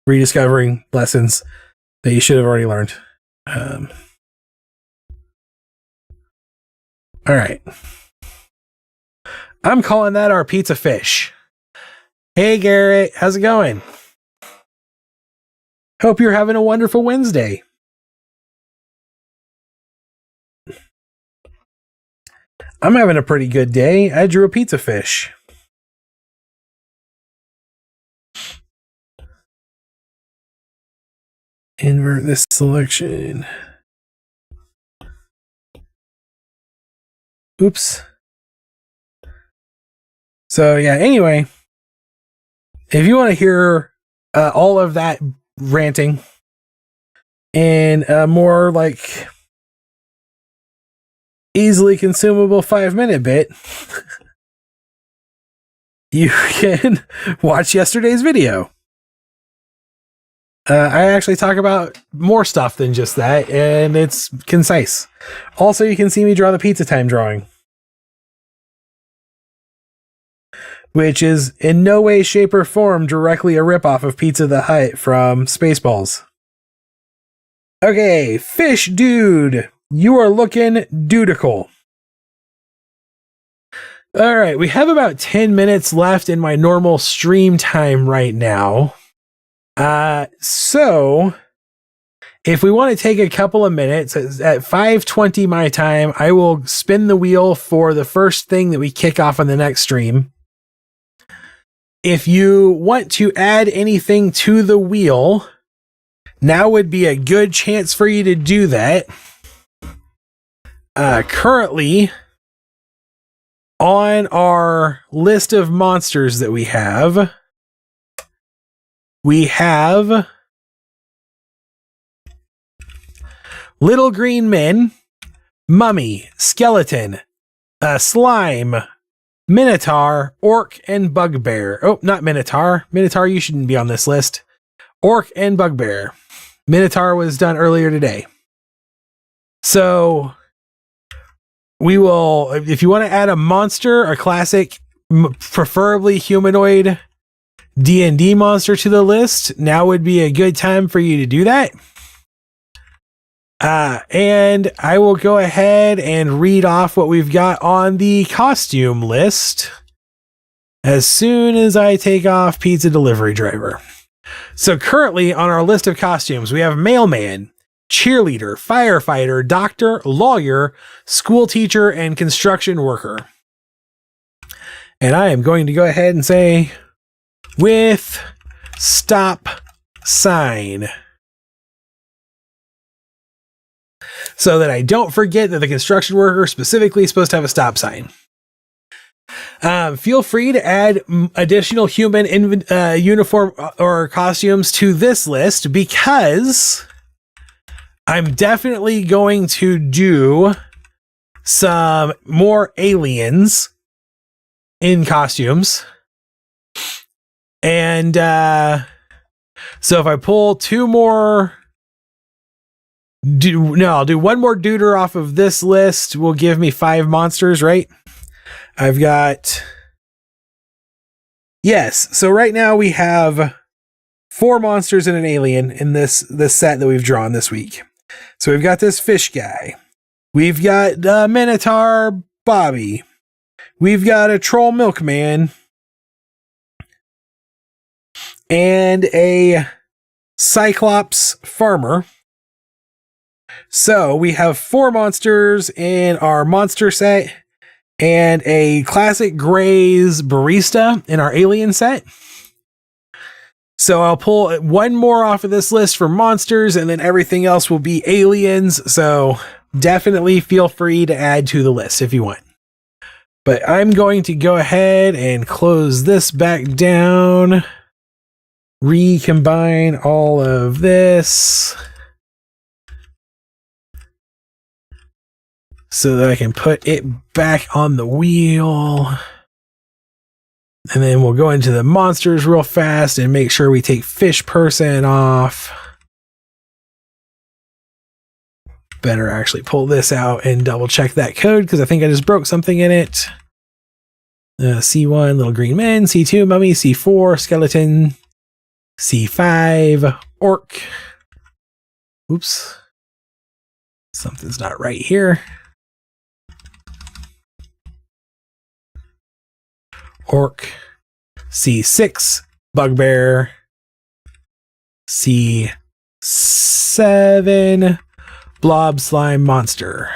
rediscovering lessons that you should have already learned. All right. I'm calling that our pizza fish. Hey, Garrett, how's it going? Hope you're having a wonderful Wednesday. I'm having a pretty good day. I drew a pizza fish. Invert this selection. Oops. So yeah, anyway, if you want to hear all of that ranting in a more like easily consumable 5-minute bit, you can watch yesterday's video. I actually talk about more stuff than just that, and it's concise. Also, you can see me draw the pizza time drawing, which is in no way, shape, or form directly a ripoff of Pizza the Hut from Spaceballs. Okay, fish dude, you are looking dudical. All right, we have about 10 minutes left in my normal stream time right now. So if we want to take a couple of minutes at 5:20 my time, I will spin the wheel for the first thing that we kick off on the next stream. If you want to add anything to the wheel, now would be a good chance for you to do that. Currently, on our list of monsters that we have Little Green Men, Mummy, Skeleton, Slime, Minotaur, Orc, and Bugbear. Oh, not Minotaur. Minotaur, you shouldn't be on this list. Orc and Bugbear. Minotaur was done earlier today. So we will, if you want to add a monster, a classic, preferably humanoid D&D monster to the list, now would be a good time for you to do that. And I will go ahead and read off what we've got on the costume list as soon as I take off Pizza Delivery Driver. So currently on our list of costumes, we have Mailman, Cheerleader, Firefighter, Doctor, Lawyer, School Teacher, and Construction Worker. And I am going to go ahead and say, with stop sign, so that I don't forget that the construction worker specifically is supposed to have a stop sign. Feel free to add additional human uniform or costumes to this list, because I'm definitely going to do some more aliens in costumes. And so if I pull two more, I'll do one more duder off of this list. Will give me 5 monsters, right? I've got, yes. So right now we have 4 monsters and an alien in this set that we've drawn this week. So we've got this fish guy. We've got Minotaur Bobby. We've got a troll milkman. And a Cyclops farmer. So we have 4 monsters in our monster set and a classic Gray's barista in our alien set. So I'll pull one more off of this list for monsters, and then everything else will be aliens. So definitely feel free to add to the list if you want. But I'm going to go ahead and close this back down. Recombine all of this. So that I can put it back on the wheel. And then we'll go into the monsters real fast and make sure we take fish person off. Better actually pull this out and double check that code because I think I just broke something in it. C1, little green men. C2, mummy. C4, skeleton. C5, orc. Oops. Something's not right here. Orc. C6, bugbear. C7, blob slime monster.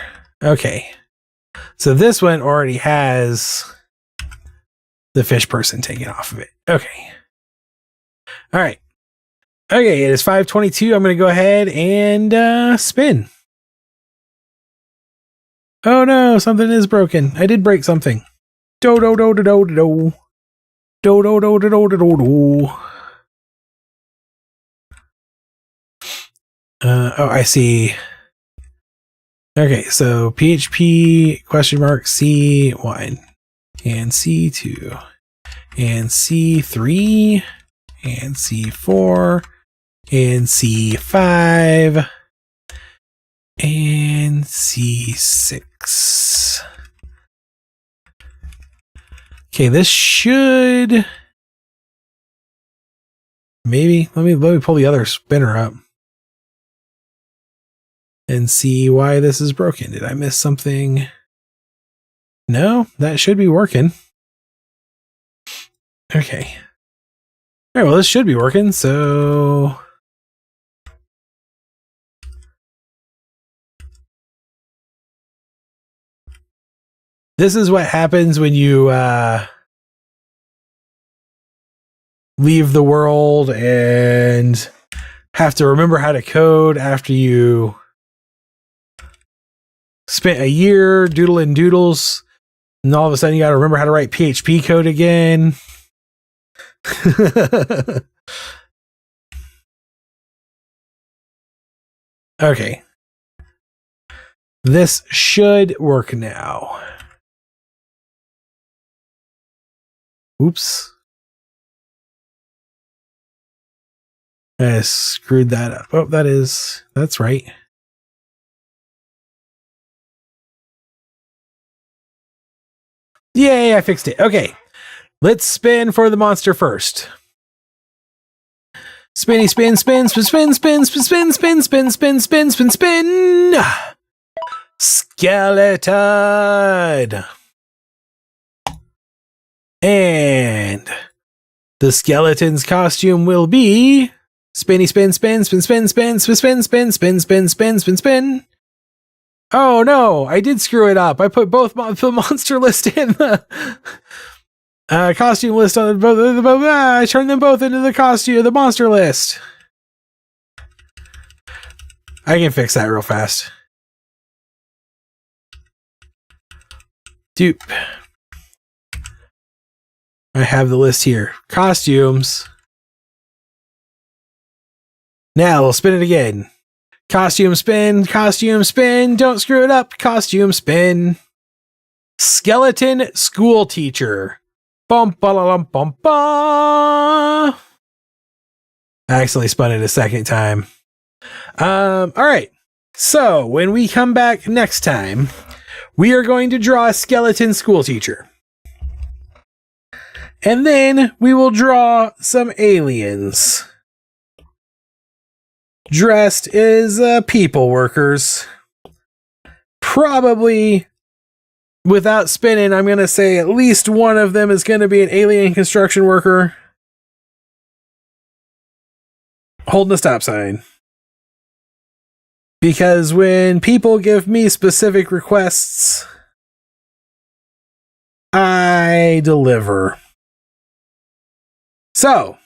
Okay. So this one already has the fish person taken off of it. Okay. All right. Okay, it is 5:22. I'm going to go ahead and spin. Oh no, something is broken. I did break something. Do do do do do do do do do do do do do. Oh, I see. Okay, so PHP question mark C1 and C2 and C3 and C4 and C5 and C6. Okay, this should maybe let me pull the other spinner up and see why this is broken. Did I miss something? No, that should be working. Okay. All right, well, this should be working, so this is what happens when you leave the world and have to remember how to code after you spent a year doodling doodles, and all of a sudden you got to remember how to write PHP code again. Okay. This should work now. Oops. I screwed that up. Oh, that's right. Yay, I fixed it. Okay. Let's spin for the monster first. Spinny spin, spin, spin, spin, spin, spin, spin, spin, spin, spin, spin, spin, spin. Skeleton. And the skeleton's costume will be spinny spin, spin, spin, spin, spin, spin, spin, spin, spin, spin, spin, spin, spin. Oh no, I did screw it up. I put both the monster list in the costume list on both. I turned them both into the monster list. I can fix that real fast. Dupe. I have the list here. Costumes. Now we'll spin it again. Costume spin, costume spin. Don't screw it up. Costume spin. Skeleton school teacher. Bum ba la lum bum ba. I accidentally spun it a second time. All right. So when we come back next time, we are going to draw a skeleton school teacher. And then we will draw some aliens dressed as people workers. Probably, without spinning, I'm going to say at least one of them is going to be an alien construction worker holding a stop sign. Because when people give me specific requests, I deliver. So,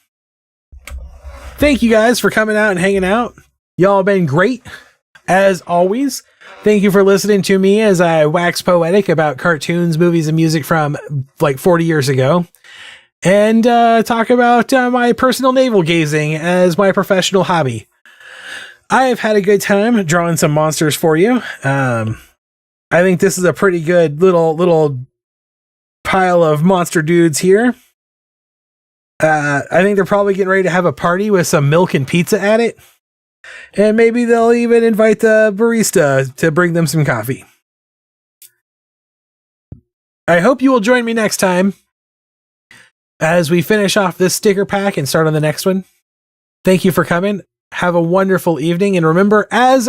thank you guys for coming out and hanging out. Y'all have been great. As always, thank you for listening to me as I wax poetic about cartoons, movies, and music from like 40 years ago. And talk about my personal navel gazing as my professional hobby. I have had a good time drawing some monsters for you. I think this is a pretty good little pile of monster dudes here. I think they're probably getting ready to have a party with some milk and pizza at it. And maybe they'll even invite the barista to bring them some coffee. I hope you will join me next time as we finish off this sticker pack and start on the next one. Thank you for coming. Have a wonderful evening. And remember, as